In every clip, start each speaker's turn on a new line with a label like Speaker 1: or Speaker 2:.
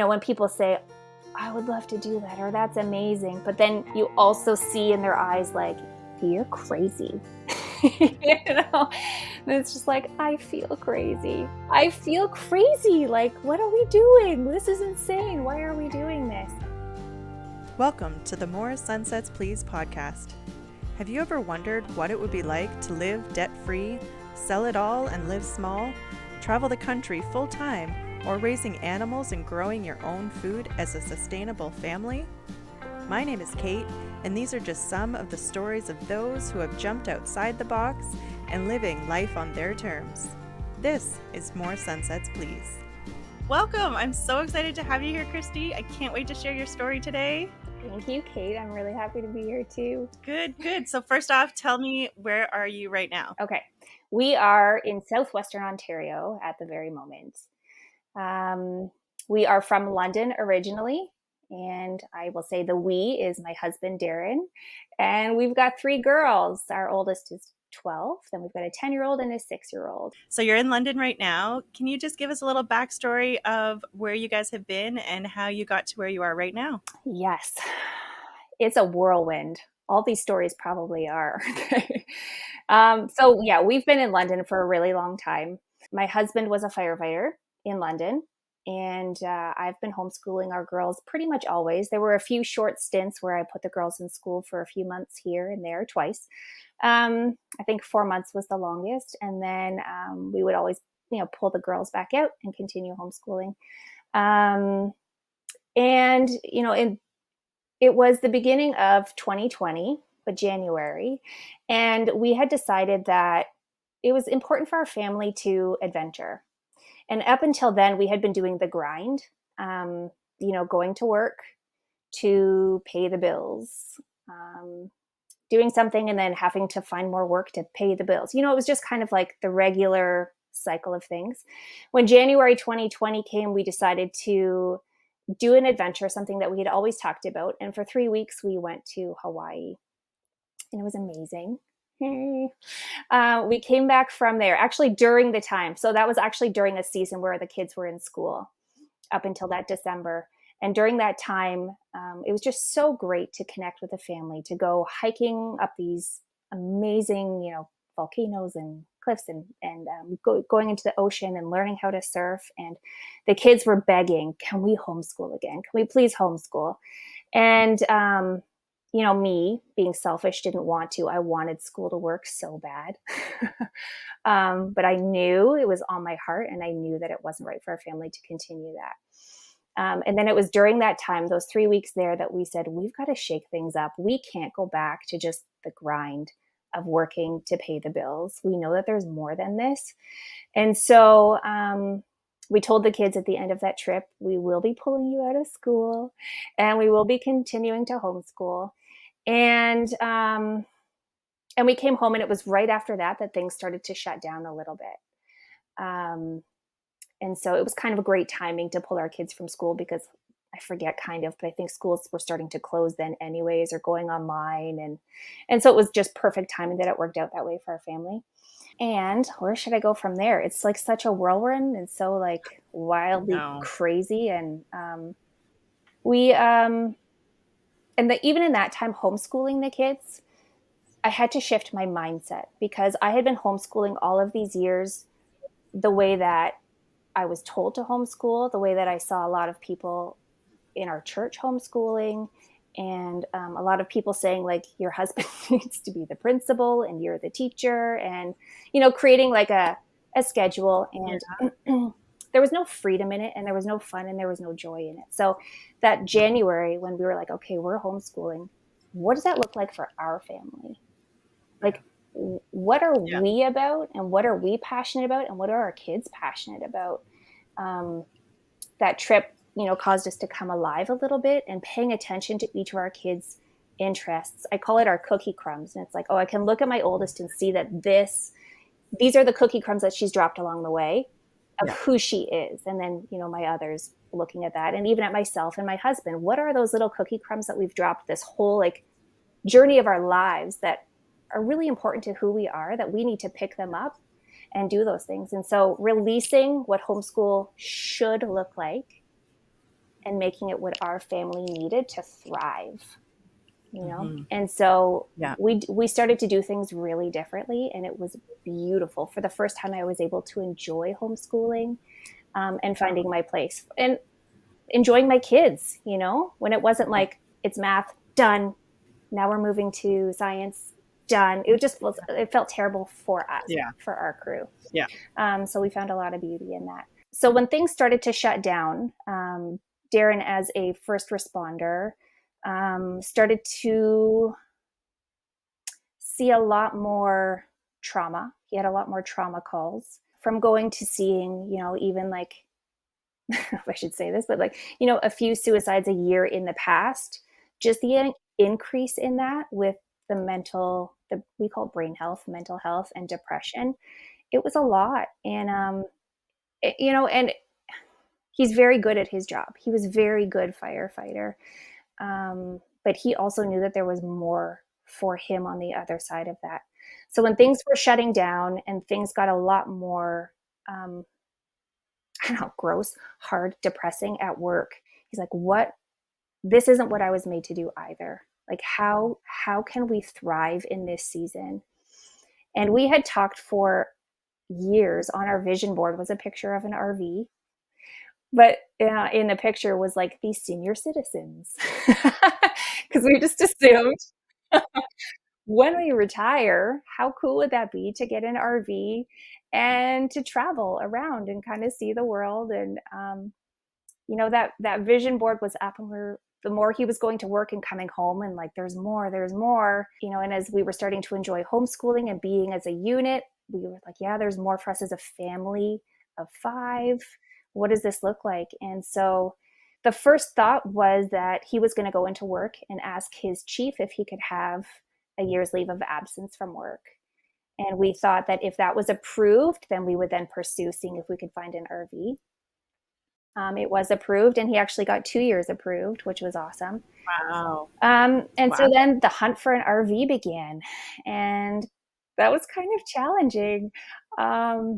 Speaker 1: when people say, I would love to do that, or that's amazing, but then you also see in their eyes like, you're crazy. And it's just like, I feel crazy. Like, what are we doing? This is insane. Why are we doing this?
Speaker 2: Welcome to the More Sunsets Please podcast. Have you ever wondered what it would be like to live debt-free, sell it all and live small, travel the country full-time, or raising animals and growing your own food as a sustainable family? My name is Kate, and these are just some of the stories of those who have jumped outside the box and living life on their terms. This is More Sunsets Please. Welcome! I'm so excited to have you here, Kristy. I can't wait to share your story today.
Speaker 1: Thank you, Kate. I'm really happy to be here too.
Speaker 2: Good. So first off, tell me, where are you right now?
Speaker 1: Okay. We are in southwestern Ontario at the very moment. We are from London originally, and I will say the we is my husband, Darren, and we've got 3 girls. Our oldest is 12, then we've got a 10-year-old and a 6-year-old.
Speaker 2: So you're in London right now. Can you just give us a little backstory of where you guys have been and how you got to where you are right now?
Speaker 1: Yes, it's a whirlwind. All these stories probably are. So yeah, we've been in London for a really long time. My husband was a firefighter in London, and I've been homeschooling our girls pretty much always. There were a few short stints where I put the girls in school for a few months here and there, twice. I think 4 months was the longest, and then we would always, pull the girls back out and continue homeschooling. It was the beginning of 2020, but January, and we had decided that it was important for our family to adventure. And up until then, we had been doing the grind, going to work to pay the bills, doing something and then having to find more work to pay the bills. It was just kind of like the regular cycle of things. When January 2020 came, we decided to do an adventure, something that we had always talked about. And for 3 weeks, we went to Hawaii, and it was amazing. We came back from there actually during the time. So that was actually during a season where the kids were in school up until that December. And during that time, it was just so great to connect with the family, to go hiking up these amazing, volcanoes and cliffs and going into the ocean and learning how to surf. And the kids were begging, can we homeschool again? Can we please homeschool? And, me being selfish, didn't want to. I wanted school to work so bad. But I knew it was on my heart, and I knew that it wasn't right for our family to continue that. And then it was during that time, those 3 weeks there, that we said, we've got to shake things up. We can't go back to just the grind of working to pay the bills. We know that there's more than this. And so we told the kids at the end of that trip, we will be pulling you out of school and we will be continuing to homeschool. And we came home, and it was right after that things started to shut down a little bit. And so it was kind of a great timing to pull our kids from school, because I forget but I think schools were starting to close then anyways, or going online. And so it was just perfect timing that it worked out that way for our family. And where should I go from there? It's like such a whirlwind and so like wildly crazy. And even in that time, homeschooling the kids, I had to shift my mindset, because I had been homeschooling all of these years the way that I was told to homeschool, the way that I saw a lot of people in our church homeschooling, and a lot of people saying, like, your husband needs to be the principal and you're the teacher, and, creating like a schedule. And there was no freedom in it, and there was no fun, and there was no joy in it. So that January, when we were like, okay, we're homeschooling, what does that look like for our family? Like, what are we about, and what are we passionate about, and what are our kids passionate about? That trip, caused us to come alive a little bit and paying attention to each of our kids' interests. I call it our cookie crumbs. And it's like, I can look at my oldest and see that these are the cookie crumbs that she's dropped along the way of who she is. And then, my others looking at that, and even at myself and my husband, what are those little cookie crumbs that we've dropped this whole like journey of our lives that are really important to who we are, that we need to pick them up and do those things. And so releasing what homeschool should look like and making it what our family needed to thrive,
Speaker 2: Mm-hmm.
Speaker 1: And so
Speaker 2: Yeah.
Speaker 1: we started to do things really differently, and it was beautiful. For the first time, I was able to enjoy homeschooling, and finding my place and enjoying my kids, when it wasn't like it's math done, now we're moving to science done. It felt terrible for us,
Speaker 2: Yeah.
Speaker 1: for our crew.
Speaker 2: Yeah.
Speaker 1: So we found a lot of beauty in that. So when things started to shut down, Darren, as a first responder, started to see a lot more trauma. He had a lot more trauma calls from going to seeing, even like, I should say this, but like, a few suicides a year in the past, just the increase in that with we call it brain health, mental health, and depression. It was a lot. And, and he's very good at his job. He was very good firefighter. But he also knew that there was more for him on the other side of that. So when things were shutting down and things got a lot more, I don't know, gross, hard, depressing at work, he's like, what? This isn't what I was made to do either. Like, how can we thrive in this season? And we had talked for years. On our vision board was a picture of an RV, but in the picture was like these senior citizens, because we just assumed when we retire, how cool would that be to get an RV and to travel around and kind of see the world? And that vision board was up, and the more he was going to work and coming home, and like, there's more, and as we were starting to enjoy homeschooling and being as a unit, we were like, yeah, there's more for us as a family of 5. What does this look like? And so the first thought was that he was going to go into work and ask his chief if he could have a year's leave of absence from work. And we thought that if that was approved, then we would then pursue seeing if we could find an RV. It was approved, and he actually got 2 years approved, which was awesome.
Speaker 2: Wow.
Speaker 1: And so then the hunt for an RV began, and that was kind of challenging.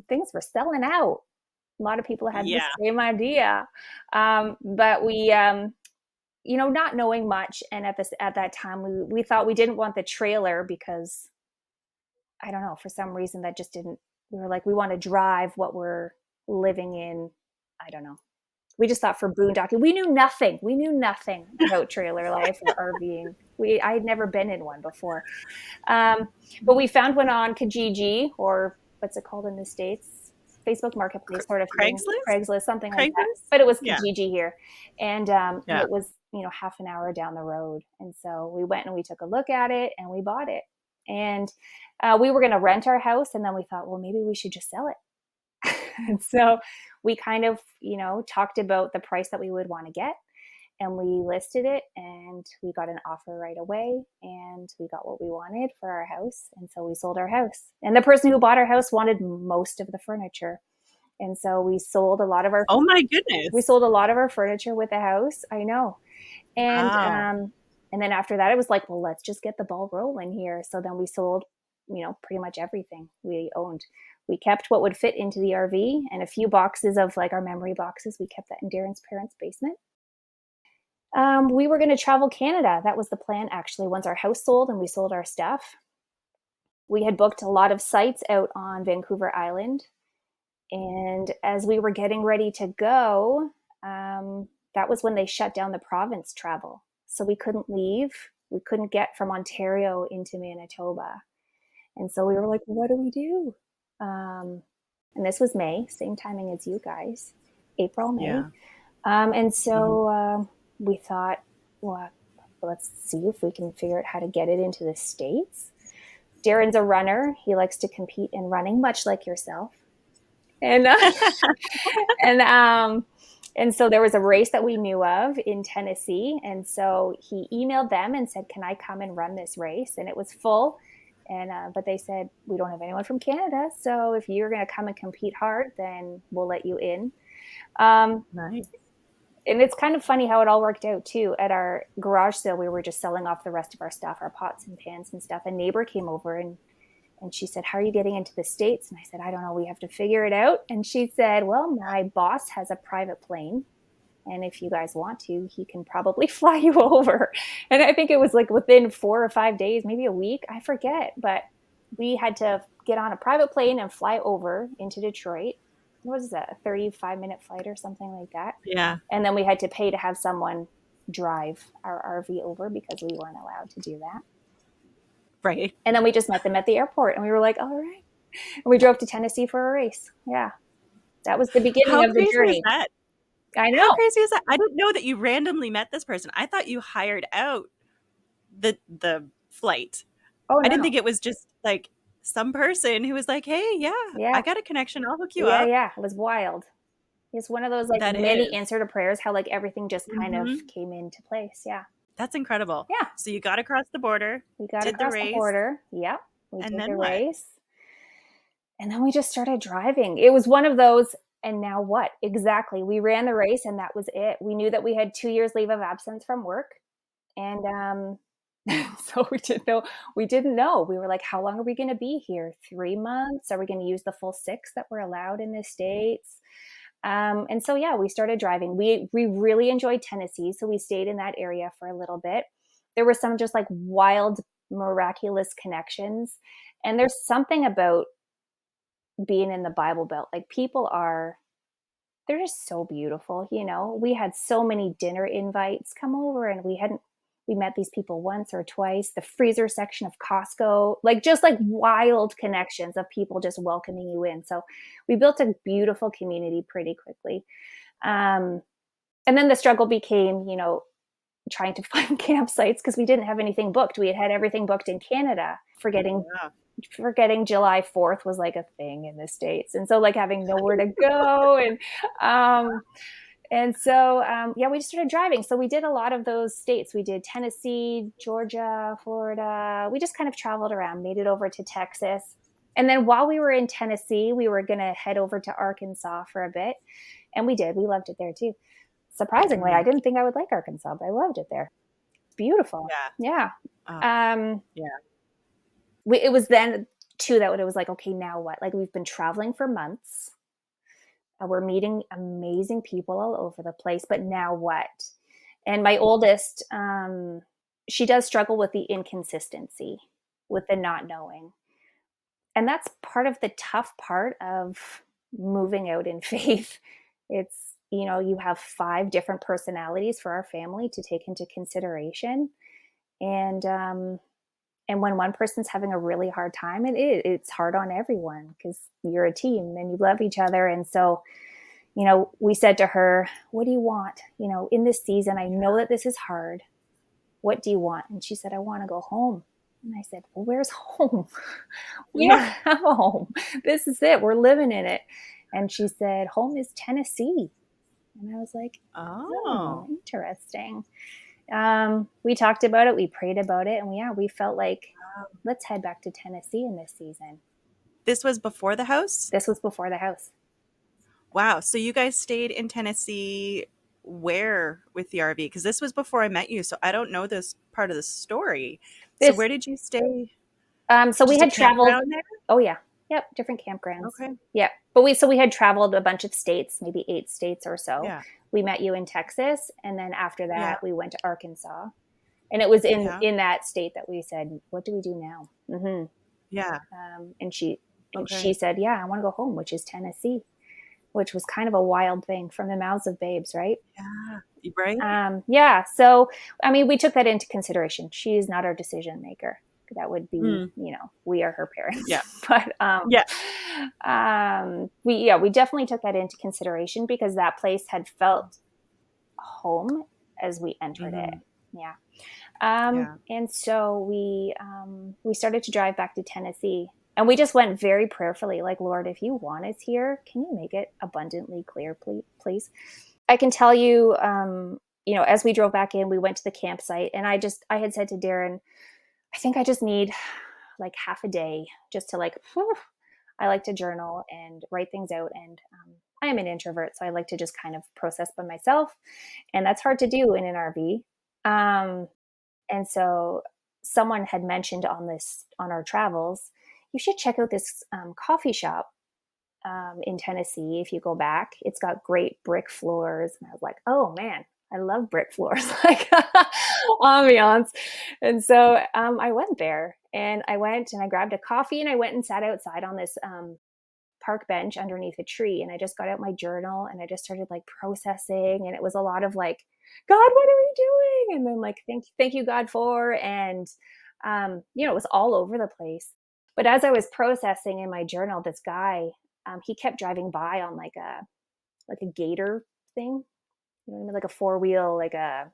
Speaker 1: Things were selling out. A lot of people had the same idea, but we, not knowing much, and at that time, we thought we didn't want the trailer because, I don't know, for some reason that just didn't. We were like, we want to drive what we're living in. I don't know. We just thought for boondocking. We knew nothing. We knew nothing about trailer life or RVing. I had never been in one before. But we found one on Kijiji, or what's it called in the States? Facebook Marketplace sort of thing. Craigslist, something like that. But it was Kijiji here. And it was, half an hour down the road. And so we went and we took a look at it and we bought it. And we were going to rent our house. And then we thought, well, maybe we should just sell it. And so we kind of, talked about the price that we would want to get, and we listed it, and we got an offer right away, and we got what we wanted for our house. And so we sold our house, and the person who bought our house wanted most of the furniture. And so we sold a lot of our,
Speaker 2: oh my goodness,
Speaker 1: we sold a lot of our furniture with the house. I know. And,
Speaker 2: wow.
Speaker 1: And then after that, it was like, well, let's just get the ball rolling here. So then we sold, pretty much everything we owned. We kept what would fit into the RV, and a few boxes of like our memory boxes. We kept that in Darren's parents' basement. We were going to travel Canada. That was the plan, actually, once our house sold and we sold our stuff. We had booked a lot of sites out on Vancouver Island. And as we were getting ready to go, that was when they shut down the province travel. So we couldn't leave. We couldn't get from Ontario into Manitoba. And so we were like, what do we do? And this was May, same timing as you guys, April, May.
Speaker 2: Yeah.
Speaker 1: And so we thought, well, let's see if we can figure out how to get it into the States. Darren's a runner. He likes to compete in running, much like yourself. And and so there was a race that we knew of in Tennessee. And so he emailed them and said, can I come and run this race? And it was full. And but they said, we don't have anyone from Canada, so if you're going to come and compete hard, then we'll let you in.
Speaker 2: Nice.
Speaker 1: And it's kind of funny how it all worked out too. At our garage sale, we were just selling off the rest of our stuff, our pots and pans and stuff. A neighbor came over and she said, how are you getting into the States? And I said, I don't know, we have to figure it out. And she said, well, my boss has a private plane, And if you guys want to, he can probably fly you over. And I think it was like within 4 or 5 days, maybe a week, I forget. But we had to get on a private plane and fly over into Detroit. What was that, a 35-minute flight or something like that?
Speaker 2: Yeah.
Speaker 1: And then we had to pay to have someone drive our RV over because we weren't allowed to do that.
Speaker 2: Right.
Speaker 1: And then we just met them at the airport and we were like, all right. And we drove to Tennessee for a race. Yeah. That was the beginning
Speaker 2: How
Speaker 1: of the
Speaker 2: crazy is
Speaker 1: journey.
Speaker 2: that?
Speaker 1: I
Speaker 2: How
Speaker 1: know.
Speaker 2: crazy is that? I didn't know that you randomly met this person. I thought you hired out the flight.
Speaker 1: Oh,
Speaker 2: I didn't
Speaker 1: no.
Speaker 2: think it was just like some person who was like, "Hey, yeah,
Speaker 1: Yeah.
Speaker 2: I got a connection. I'll hook you
Speaker 1: Yeah.
Speaker 2: up."
Speaker 1: Yeah. It was wild. It's one of those like
Speaker 2: That
Speaker 1: many
Speaker 2: is.
Speaker 1: answer to prayers, how like everything just kind of
Speaker 2: Mhm.
Speaker 1: came into place. Yeah.
Speaker 2: That's incredible.
Speaker 1: Yeah.
Speaker 2: So you got across the border,
Speaker 1: We got
Speaker 2: did the
Speaker 1: across the
Speaker 2: race,
Speaker 1: border. Yep. We
Speaker 2: and
Speaker 1: did
Speaker 2: then
Speaker 1: the
Speaker 2: what?
Speaker 1: race. And then we just started driving. It was one of those, and now what? Exactly. We ran the race and that was it. We knew that we had 2 years leave of absence from work. And so we didn't know. We were like, how long are we going to be here? 3 months? Are we going to use the full 6 that we're allowed in the States? And so, yeah, we started driving. We really enjoyed Tennessee. So we stayed in that area for a little bit. There were some just like wild, miraculous connections. And there's something about being in the Bible Belt. Like they're just so beautiful. We had so many dinner invites come over and we met these people once or twice, the freezer section of Costco, like just like wild connections of people just welcoming you in. So we built a beautiful community pretty quickly. And then the struggle became, trying to find campsites because we didn't have anything booked. We had everything booked in Canada,
Speaker 2: Yeah.
Speaker 1: forgetting July 4th was like a thing in the States. And so like having nowhere to go. Yeah, we just started driving. So we did a lot of those states. We did Tennessee, Georgia, Florida. We just kind of traveled around, made it over to Texas. And then while we were in Tennessee, we were going to head over to Arkansas for a bit. And we did. We loved it there too. Surprisingly, I
Speaker 2: Mm.
Speaker 1: didn't think I would like Arkansas, but I loved it there. Beautiful.
Speaker 2: Yeah.
Speaker 1: Yeah.
Speaker 2: Oh,
Speaker 1: Um,
Speaker 2: yeah.
Speaker 1: it was then too that it was like, okay, now what? Like we've been traveling for months. We're meeting amazing people all over the place, but now what? And my oldest, she does struggle with the inconsistency, with the not knowing. And that's part of the tough part of moving out in faith. It's, you have 5 different personalities for our family to take into consideration. And when one person's having a really hard time, it's hard on everyone because you're a team and you love each other. And so, we said to her, what do you want? In this season, I know that this is hard. What do you want? And she said, I want to go home. And I said, well, where's home? We don't
Speaker 2: Yeah.
Speaker 1: have a home. This is it. We're living in it. And she said, home is Tennessee. And I was like, oh,
Speaker 2: Oh.
Speaker 1: interesting. We talked about it. We prayed about it. And we felt like, let's head back to Tennessee in this season.
Speaker 2: This was before the house?
Speaker 1: This was before the house.
Speaker 2: Wow. So you guys stayed in Tennessee where with the RV? Because this was before I met you, so I don't know this part of the story. So
Speaker 1: This,
Speaker 2: where did you stay?
Speaker 1: so we
Speaker 2: Just a
Speaker 1: had traveled.
Speaker 2: campground there?
Speaker 1: Oh yeah. Yep. Different campgrounds.
Speaker 2: Okay.
Speaker 1: Yeah. But we had traveled a bunch of states, maybe 8 states or so.
Speaker 2: Yeah.
Speaker 1: We met you in Texas. And then after
Speaker 2: Yeah.
Speaker 1: that, we went to Arkansas. And it was
Speaker 2: Yeah.
Speaker 1: in that state that we said, what do we do now? Mm-hmm.
Speaker 2: Yeah.
Speaker 1: And she
Speaker 2: Okay.
Speaker 1: said, yeah, I want to go home, which is Tennessee, which was kind of a wild thing from the mouths of babes, right?
Speaker 2: Yeah. Right?
Speaker 1: Yeah. So, I mean, we took that into consideration. She is not our decision maker. That would be, we are her parents.
Speaker 2: Yeah.
Speaker 1: But
Speaker 2: Yeah.
Speaker 1: we definitely took that into consideration because that place had felt home as we entered it. Yeah. And so we started to drive back to Tennessee, and we just went very prayerfully, like, Lord, if you want us here, can you make it abundantly clear, please? I can tell you, as we drove back in, we went to the campsite, and I had said to Darren, I think I just need like half a day just to I like to journal and write things out. And I am an introvert, so I like to just kind of process by myself. And that's hard to do in an RV. And so someone had mentioned on our travels, you should check out this coffee shop in Tennessee. If you go back, it's got great brick floors. And I was like, oh man, I love brick floors, like ambiance. And so I went there and I grabbed a coffee and I went and sat outside on this park bench underneath a tree. And I just got out my journal and I just started like processing. And it was a lot of like, God, what are we doing? And then like, thank you, God, for, and it was all over the place. But as I was processing in my journal, this guy, he kept driving by on like a gator thing, you know what I mean? Like a four-wheel, like a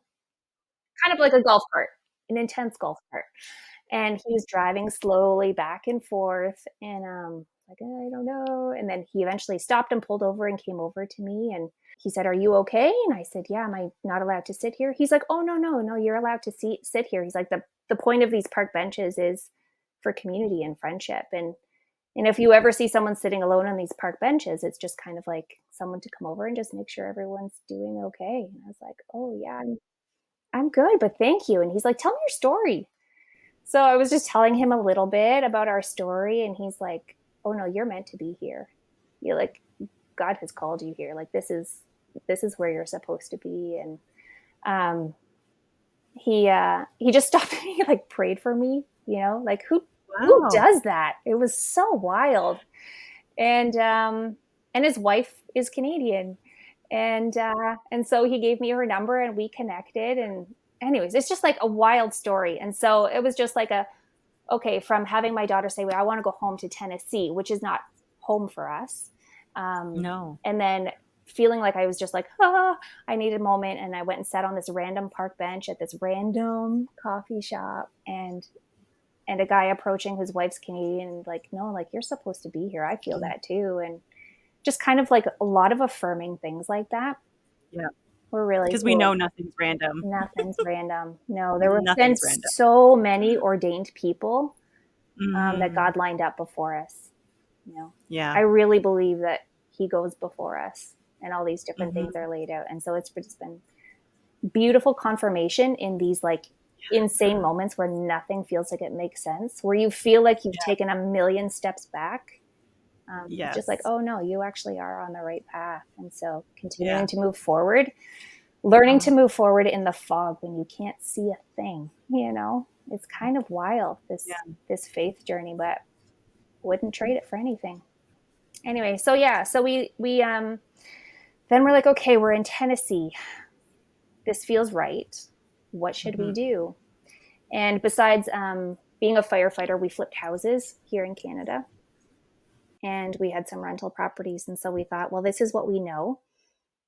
Speaker 1: kind of like a golf cart, an intense golf cart. And he was driving slowly back and forth and like, I don't know. And then he eventually stopped and pulled over and came over to me and he said, "Are you okay?" And I said, "Yeah, am I not allowed to sit here?" He's like, "Oh, no, you're allowed to sit here." He's like, the point of these park benches is for community and friendship. And if you ever see someone sitting alone on these park benches, it's just kind of like someone to come over and just make sure everyone's doing okay. And I was like, "Oh yeah, I'm good, but thank you." And he's like, "Tell me your story." So I was just telling him a little bit about our story, and he's like, "Oh no, you're meant to be here. You like God has called you here. Like this is where you're supposed to be." And um, he just stopped and he like prayed for me. Like who
Speaker 2: Wow.
Speaker 1: does that? It was so wild. And his wife is Canadian, and so he gave me her number and we connected. And anyways, it's just like a wild story. And so it was just like okay, from having my daughter say, "Well, I want to go home to Tennessee," which is not home for us.
Speaker 2: No.
Speaker 1: And then feeling like I was just like, I needed a moment. And I went and sat on this random park bench at this random coffee shop. And a guy approaching whose wife's Canadian and like, "No, like you're supposed to be here. I feel that too." And just kind of like a lot of affirming things like that
Speaker 2: Yeah.
Speaker 1: were really
Speaker 2: Because we know
Speaker 1: cool.
Speaker 2: nothing's random.
Speaker 1: Nothing's random. No, there have been
Speaker 2: Nothing's random.
Speaker 1: so many ordained people that
Speaker 2: Mm,
Speaker 1: God lined up before us. You know,
Speaker 2: yeah.
Speaker 1: I really believe that He goes before us, and all these different things
Speaker 2: Hmm.
Speaker 1: are laid out. And so it's just been beautiful confirmation in these like insane moments where nothing feels like it makes sense, where you feel like you've
Speaker 2: Yeah.
Speaker 1: taken a million steps back. It's just like,
Speaker 2: Yes.
Speaker 1: oh no, you actually are on the right path. And so
Speaker 2: Yeah.
Speaker 1: continuing to move forward, learning to
Speaker 2: Oh,
Speaker 1: move forward in the fog when you can't see a thing, it's kind of wild, this
Speaker 2: yeah.
Speaker 1: this faith journey, but wouldn't trade it for anything. Anyway, so yeah, so we then we're like, okay, we're in Tennessee. This feels right. What should we
Speaker 2: Hmm.
Speaker 1: do? And besides being a firefighter, we flipped houses here in Canada and we had some rental properties. And so we thought, well, this is what we know.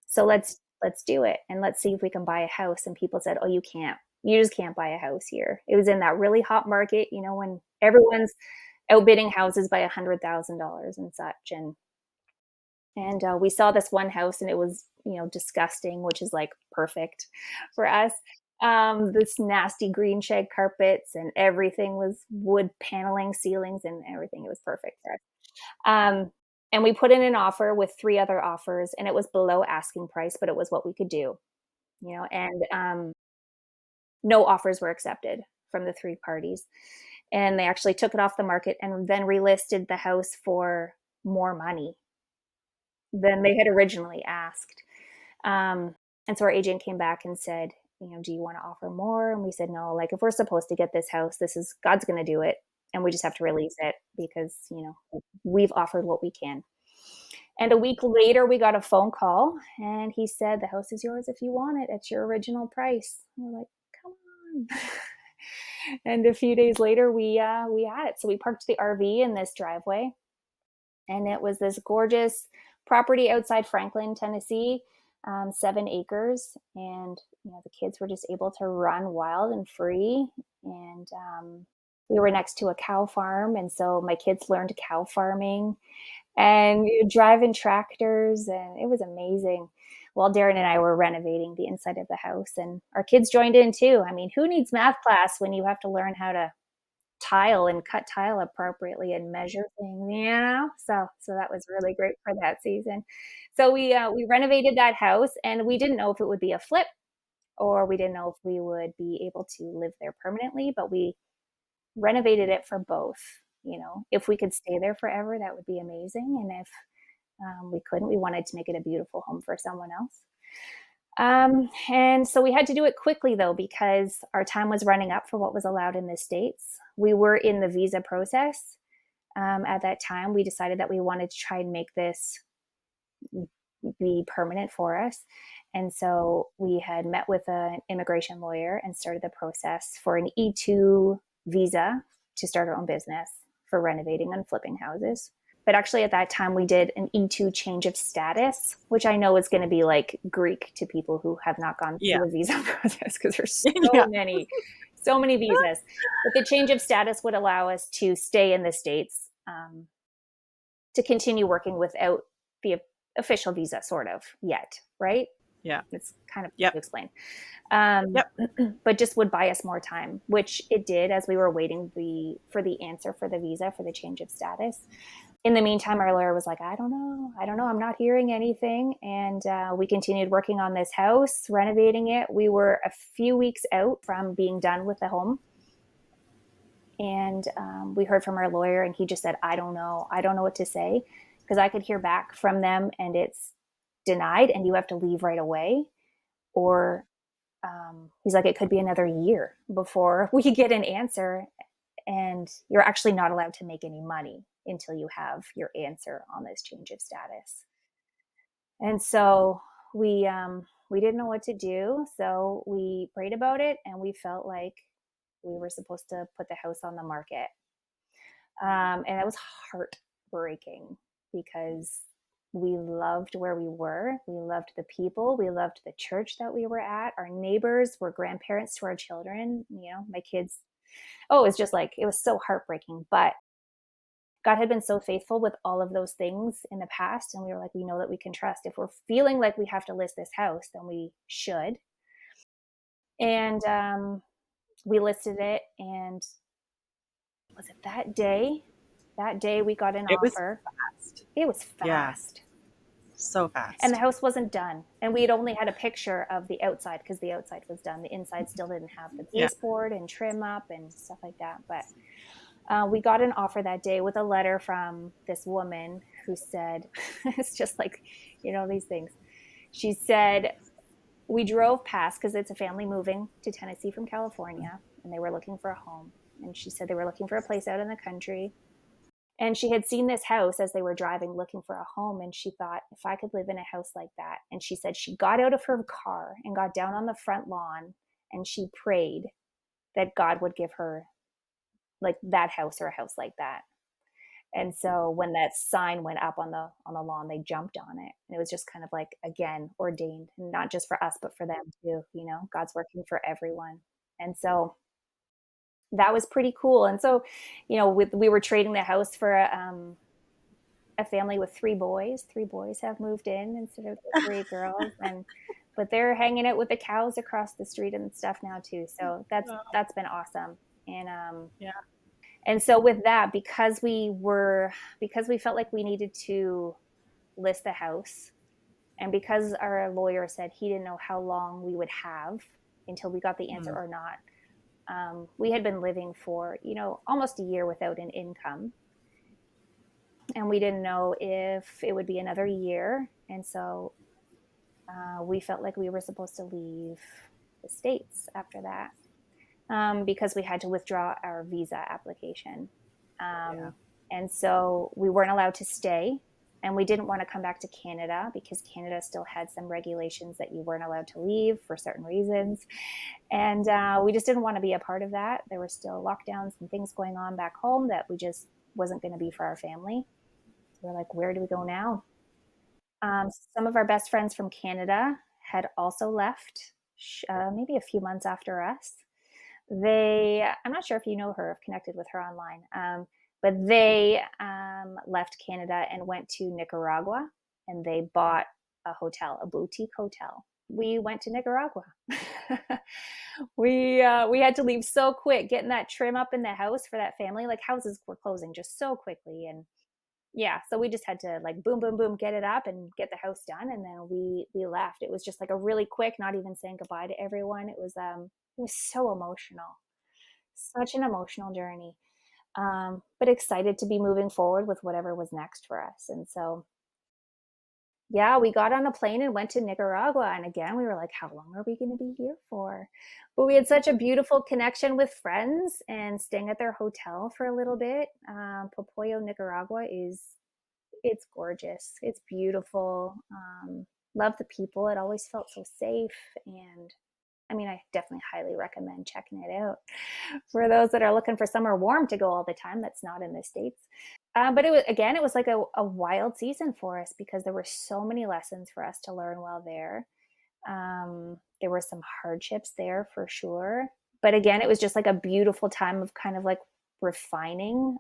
Speaker 1: So let's do it and let's see if we can buy a house. And people said, "Oh, you can't. You just can't buy a house here." It was in that really hot market, when everyone's outbidding houses by $100,000 and such. And we saw this one house and it was disgusting, which is like perfect for us. This nasty green shag carpets and everything was wood paneling ceilings and everything. It was perfect for us. um, and we put in an offer with three other offers and it was below asking price, but it was what we could do. And no offers were accepted from the three parties, and they actually took it off the market and then relisted the house for more money than they had originally asked. Um, and so our agent came back and said, "Do you want to offer more?" And we said, "No, like if we're supposed to get this house, this is God's going to do it. And we just have to release it because, we've offered what we can." And a week later, we got a phone call and he said, "The house is yours if you want it at your original price." And we're like, "Come on." And a few days later, we had it. So we parked the RV in this driveway and it was this gorgeous property outside Franklin, Tennessee, 7 acres, and the kids were just able to run wild and free. And we were next to a cow farm, and so my kids learned cow farming and driving tractors, and it was amazing. While Darren and I were renovating the inside of the house, and our kids joined in too. I mean, who needs math class when you have to learn how to tile and cut tile appropriately and measure things. So that was really great for that season. So we renovated that house and we didn't know if it would be a flip or we didn't know if we would be able to live there permanently, but we renovated it for both. If we could stay there forever, that would be amazing. And if We couldn't. We wanted to make it a beautiful home for someone else. And so we had to do it quickly, though, because our time was running up for what was allowed in the States. We were in the visa process. At that time, we decided that we wanted to try and make this be permanent for us. And so we had met with an immigration lawyer and started the process for an E2 visa to start our own business for renovating and flipping houses. But actually, at that time, we did an E2 change of status, which I know is going to be like Greek to people who have not gone
Speaker 2: Yeah.
Speaker 1: through the visa process because there's
Speaker 2: Yeah.
Speaker 1: so many visas. But the change of status would allow us to stay in the States, to continue working without the official visa, sort of, yet, right?
Speaker 2: Yeah.
Speaker 1: It's kind of hard
Speaker 2: Yep.
Speaker 1: to explain.
Speaker 2: Yep.
Speaker 1: But just would buy us more time, which it did as we were waiting for the answer for the visa for the change of status. In the meantime, our lawyer was like, I don't know, I'm not hearing anything. And we continued working on this house, renovating it. We were a few weeks out from being done with the home. And we heard from our lawyer, and he just said, I don't know what to say, because I could hear back from them and it's denied and you have to leave right away. Or he's like, it could be another year before we get an answer, and you're actually not allowed to make any money until you have your answer on this change of status. And so we didn't know what to do. So we prayed about it, and we felt like we were supposed to put the house on the market. And that was heartbreaking because we loved where we were. We loved the people. We loved the church that we were at. Our neighbors were grandparents to our children, my kids. Oh, it was just like, it was so heartbreaking. But God had been so faithful with all of those things in the past. And we were like, we know that we can trust. If we're feeling like we have to list this house, then we should. And we listed it. And was it that day? That day we got an offer. It was fast.
Speaker 2: Yeah. So fast.
Speaker 1: And the house wasn't done. And we had only had a picture of the outside because the outside was done. The inside still didn't have the baseboard and trim up and stuff like that. But we got an offer that day with a letter from this woman who said, it's just like, these things. She said, we drove past because it's a family moving to Tennessee from California, and they were looking for a home. And she said they were looking for a place out in the country. And she had seen this house as they were driving looking for a home. And she thought, if I could live in a house like that. And she said she got out of her car and got down on the front lawn, and she prayed that God would give her like that house or a house like that. And so when that sign went up on the lawn, they jumped on it. And it was just kind of like, again, ordained, and not just for us, but for them too. God's working for everyone. And so that was pretty cool. And so, we were trading the house for a family with 3 boys. 3 boys have moved in instead of the 3 girls, but they're hanging out with the cows across the street and stuff now too. So that's been awesome. And and so with that, because we felt like we needed to list the house, and because our lawyer said he didn't know how long we would have until we got the answer or not. We had been living for, almost a year without an income. And we didn't know if it would be another year. And so we felt like we were supposed to leave the States after that, because we had to withdraw our visa application. And so we weren't allowed to stay. And we didn't want to come back to Canada because Canada still had some regulations that you weren't allowed to leave for certain reasons. And we just didn't want to be a part of that. There were still lockdowns and things going on back home that we just wasn't going to be for our family. So we're like, where do we go now? Some of our best friends from Canada had also left maybe a few months after us. I'm not sure if you know her, I've connected with her online. But they left Canada and went to Nicaragua, and they bought a boutique hotel. We went to Nicaragua. We had to leave so quick, getting that trim up in the house for that family. Like, houses were closing just so quickly, and so we just had to like boom, boom, boom, get it up and get the house done, and then we left. It was just like a really quick, not even saying goodbye to everyone. It was so emotional, such an emotional journey. But excited to be moving forward with whatever was next for us. And so Yeah, we got on a plane and went to Nicaragua, and again, we were like, "How long are we gonna be here for?" But we had such a beautiful connection with friends and staying at their hotel for a little bit. Popoyo, Nicaragua is it's gorgeous. It's beautiful. Love the people. It always felt so safe, and I mean, I definitely highly recommend checking it out for those that are looking for somewhere warm to go all the time that's not in the States. But it was like a wild season for us because there were so many lessons for us to learn while there. There were some hardships there for sure. But again, it was just like a beautiful time of kind of like refining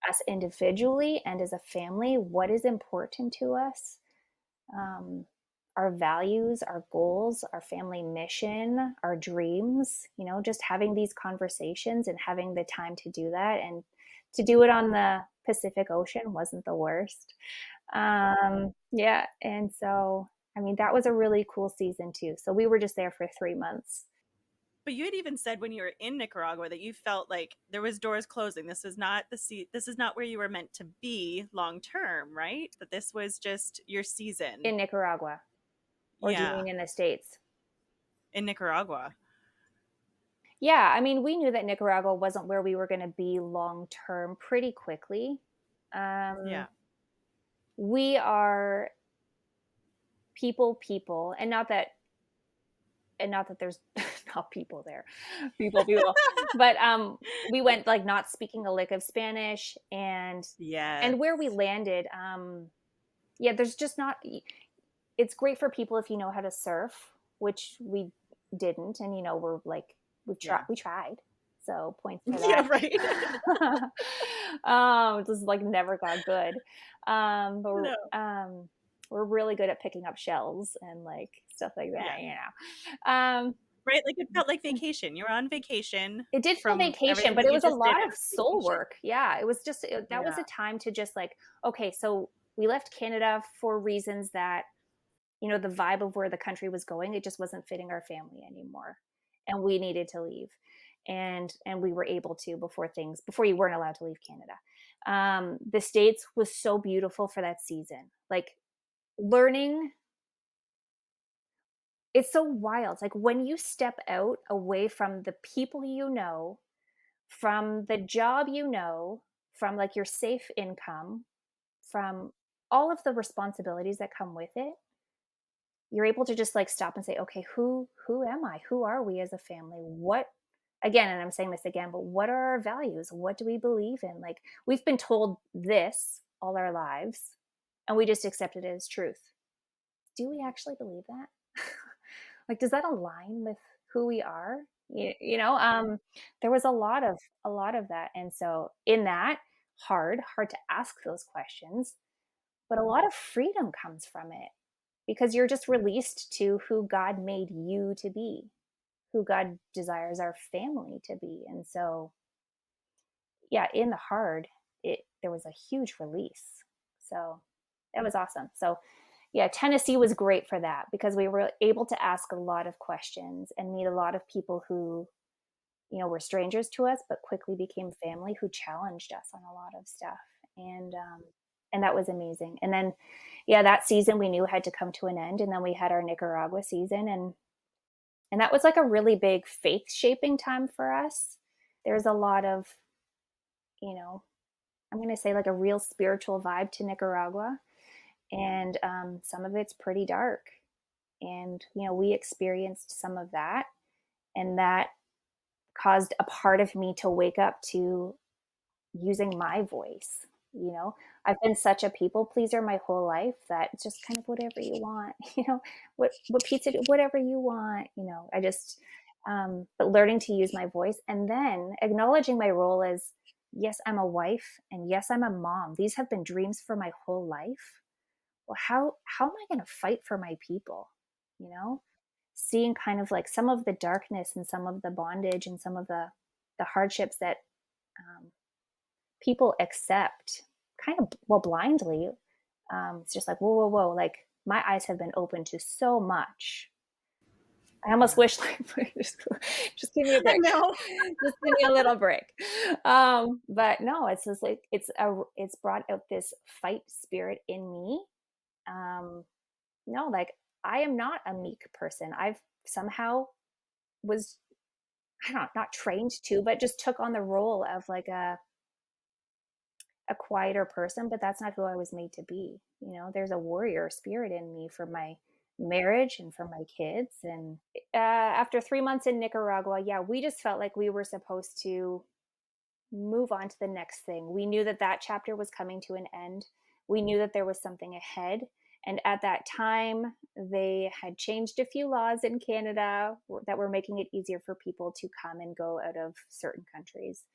Speaker 1: us individually and as a family what is important to us, um, our values, our goals, our family mission, our dreams, just having these conversations and having the time to do that. And to do it on the Pacific Ocean wasn't the worst. Yeah. And so, I mean, that was a really cool season too. So we were just there for 3 months.
Speaker 2: But you had even said when you were in Nicaragua that you felt like there was doors closing. This is not this is not where you were meant to be long term, right? That this was just your season.
Speaker 1: In Nicaragua. Or do you
Speaker 2: Yeah,
Speaker 1: mean in the States?
Speaker 2: in Nicaragua.
Speaker 1: Yeah, I mean, we knew that Nicaragua wasn't where we were going to be long term pretty quickly. Um,
Speaker 2: Yeah.
Speaker 1: we are people, and not that there's not people there, people. But we went like not speaking a lick of Spanish,
Speaker 2: Yes.
Speaker 1: and where we landed, yeah, there's just not. It's great for people if you know how to surf, which we didn't, and we're like
Speaker 2: Yeah.
Speaker 1: we tried, so points for
Speaker 2: Yeah, right.
Speaker 1: that. Just like never got good, but
Speaker 2: No.
Speaker 1: we're really good at picking up shells and like stuff like
Speaker 2: Yeah.
Speaker 1: that.
Speaker 2: Right? Like it felt like vacation. You're on vacation
Speaker 1: It did feel
Speaker 2: from
Speaker 1: vacation,
Speaker 2: everything
Speaker 1: but
Speaker 2: that
Speaker 1: it
Speaker 2: you
Speaker 1: was a
Speaker 2: just did.
Speaker 1: lot
Speaker 2: It
Speaker 1: of
Speaker 2: was
Speaker 1: soul
Speaker 2: vacation.
Speaker 1: work. Yeah, it was that was
Speaker 2: Yeah.
Speaker 1: a time to just like, okay, so we left Canada for reasons that the vibe of where the country was going, it just wasn't fitting our family anymore, and we needed to leave, and we were able to before you weren't allowed to leave Canada. The States was so beautiful for that season, like learning. It's so wild, like when you step out away from the people from the job, from like your safe income, from all of the responsibilities that come with it, you're able to just like stop and say, okay, who am I? Who are we as a family? What again, and I'm saying this again, but what are our values? What do we believe in? Like we've been told this all our lives and we just accepted it as truth. Do we actually believe that? Like does that align with who we are? There was a lot of that. And so in that, hard to ask those questions, but a lot of freedom comes from it because you're just released to who God made you to be, who God desires our family to be. And so, yeah, in the hard, there was a huge release. So that was awesome. So, yeah, Tennessee was great for that because we were able to ask a lot of questions and meet a lot of people who, were strangers to us, but quickly became family who challenged us on a lot of stuff. And that was amazing. And then, yeah, that season we knew had to come to an end. And then we had our Nicaragua season, and that was like a really big faith shaping time for us. There's a lot of, you know, I'm going to say like a real spiritual vibe to Nicaragua. And some of it's pretty dark. And, we experienced some of that. And that caused a part of me to wake up to using my voice. I've been such a people pleaser my whole life that it's just kind of whatever you want, what pizza, whatever you want, I just, but learning to use my voice and then acknowledging my role as, yes, I'm a wife and yes, I'm a mom. These have been dreams for my whole life. Well, how am I going to fight for my people? You know, seeing kind of like some of the darkness and some of the bondage and some of the hardships that um, people accept kind of well blindly. It's just like whoa, like my eyes have been open to so much. I almost
Speaker 2: Yeah.
Speaker 1: wish like just give me a
Speaker 2: I
Speaker 1: break.
Speaker 2: know.
Speaker 1: Just give me a little break. But no, it's just like it's brought out this fight spirit in me, No, like, I am not a meek person. I've somehow was, I don't know, not trained to, but just took on the role of like a quieter person, but that's not who I was made to be. There's a warrior spirit in me for my marriage and for my kids. And after 3 months in Nicaragua, yeah, we just felt like we were supposed to move on to the next thing. We knew that that chapter was coming to an end. We knew that there was something ahead. And at that time, they had changed a few laws in Canada that were making it easier for people to come and go out of certain countries.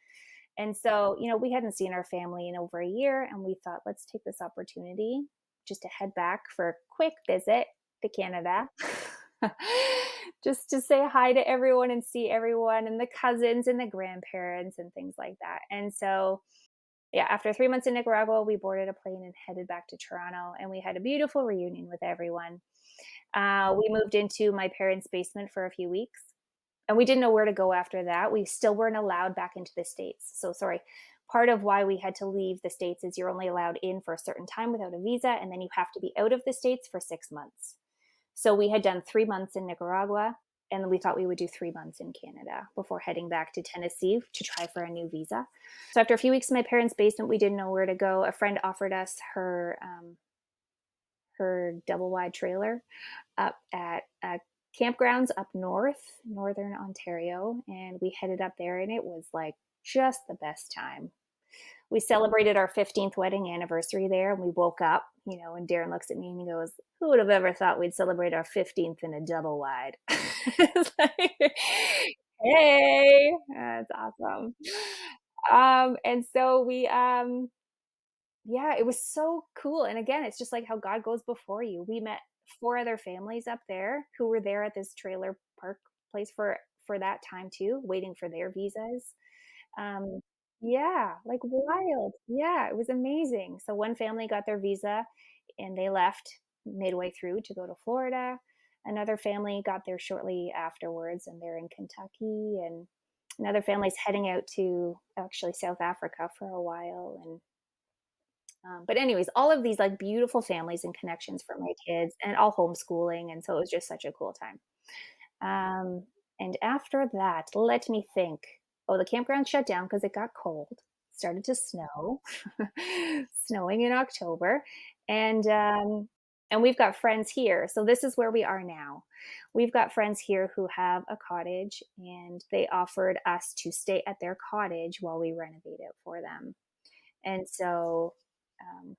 Speaker 1: And so, we hadn't seen our family in over a year, and we thought, let's take this opportunity just to head back for a quick visit to Canada. Just to say hi to everyone and see everyone and the cousins and the grandparents and things like that. And so, yeah, after 3 months in Nicaragua, we boarded a plane and headed back to Toronto, and we had a beautiful reunion with everyone. We moved into my parents' basement for a few weeks, and we didn't know where to go after that. We still weren't allowed back into the States. So, sorry. Part of why we had to leave the States is you're only allowed in for a certain time without a visa, and then you have to be out of the States for 6 months. So we had done 3 months in Nicaragua, and we thought we would do 3 months in Canada before heading back to Tennessee to try for a new visa. So after a few weeks in my parents' basement, we didn't know where to go. A friend offered us her double wide trailer up at campgrounds up north, northern Ontario, and we headed up there, and it was like just the best time. We celebrated our 15th wedding anniversary there, and we woke up, and Darren looks at me and he goes, "Who would have ever thought we'd celebrate our 15th in a double wide?" It's like, hey, that's awesome. And so yeah, it was so cool. And again, it's just like how God goes before you. We met four other families up there who were there at this trailer park place for that time too, waiting for their visas. Um, yeah, like wild. Yeah, it was amazing. So one family got their visa and they left midway through to go to Florida. Another family got there shortly afterwards and they're in Kentucky. And another family's heading out to actually South Africa for a while. And but anyways, all of these like beautiful families and connections for my kids, and all homeschooling. And so it was just such a cool time. And after that, let me think. Oh, the campground shut down because it got cold. Started to snow, snowing in October, and we've got friends here. So this is where we are now. We've got friends here who have a cottage, and they offered us to stay at their cottage while we renovate it for them. And so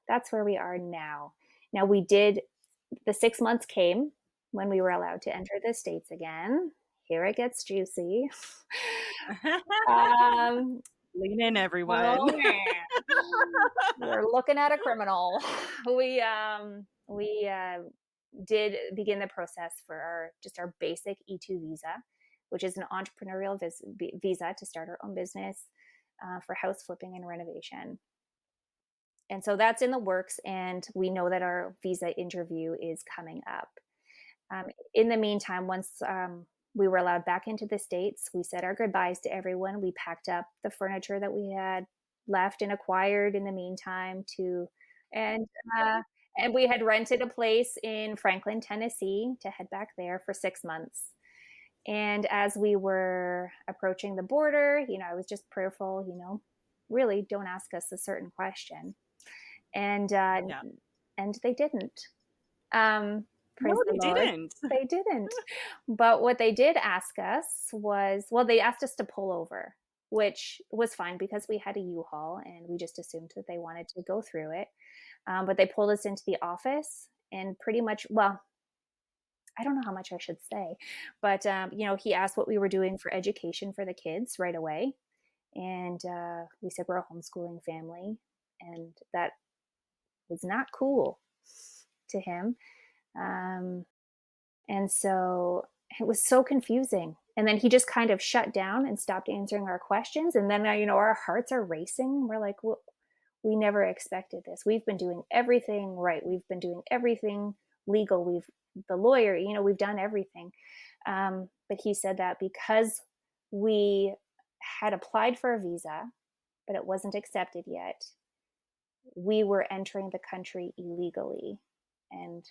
Speaker 1: that's where we are now. Now the 6 months came when we were allowed to enter the States again. Here it gets juicy. Um,
Speaker 2: Lean in, everyone.
Speaker 1: oh man, we're looking at a criminal. We did begin the process for our basic E2 visa, which is an entrepreneurial visa to start our own business for house flipping and renovation. And so that's in the works, and we know that our visa interview is coming up. In the meantime, once we were allowed back into the States, we said our goodbyes to everyone. We packed up the furniture that we had left and acquired in the meantime and uh, and we had rented a place in Franklin, Tennessee to head back there for 6 months. And as we were approaching the border, I was just prayerful, really don't ask us a certain question. And
Speaker 2: Yeah.
Speaker 1: and they didn't. Um, Praise
Speaker 2: No,
Speaker 1: the
Speaker 2: they
Speaker 1: Lord.
Speaker 2: didn't.
Speaker 1: They didn't. But what they did ask us was, well, they asked us to pull over, which was fine because we had a U-Haul and we just assumed that they wanted to go through it. But they pulled us into the office and pretty much, well, I don't know how much I should say, but he asked what we were doing for education for the kids right away. And we said we're a homeschooling family, and that was not cool to him. Um, and so it was so confusing. And then he just kind of shut down and stopped answering our questions. And then, our hearts are racing. We're like, well, we never expected this. We've been doing everything right. We've been doing everything legal. The lawyer, we've done everything. But he said that because we had applied for a visa, but it wasn't accepted yet, we were entering the country illegally. and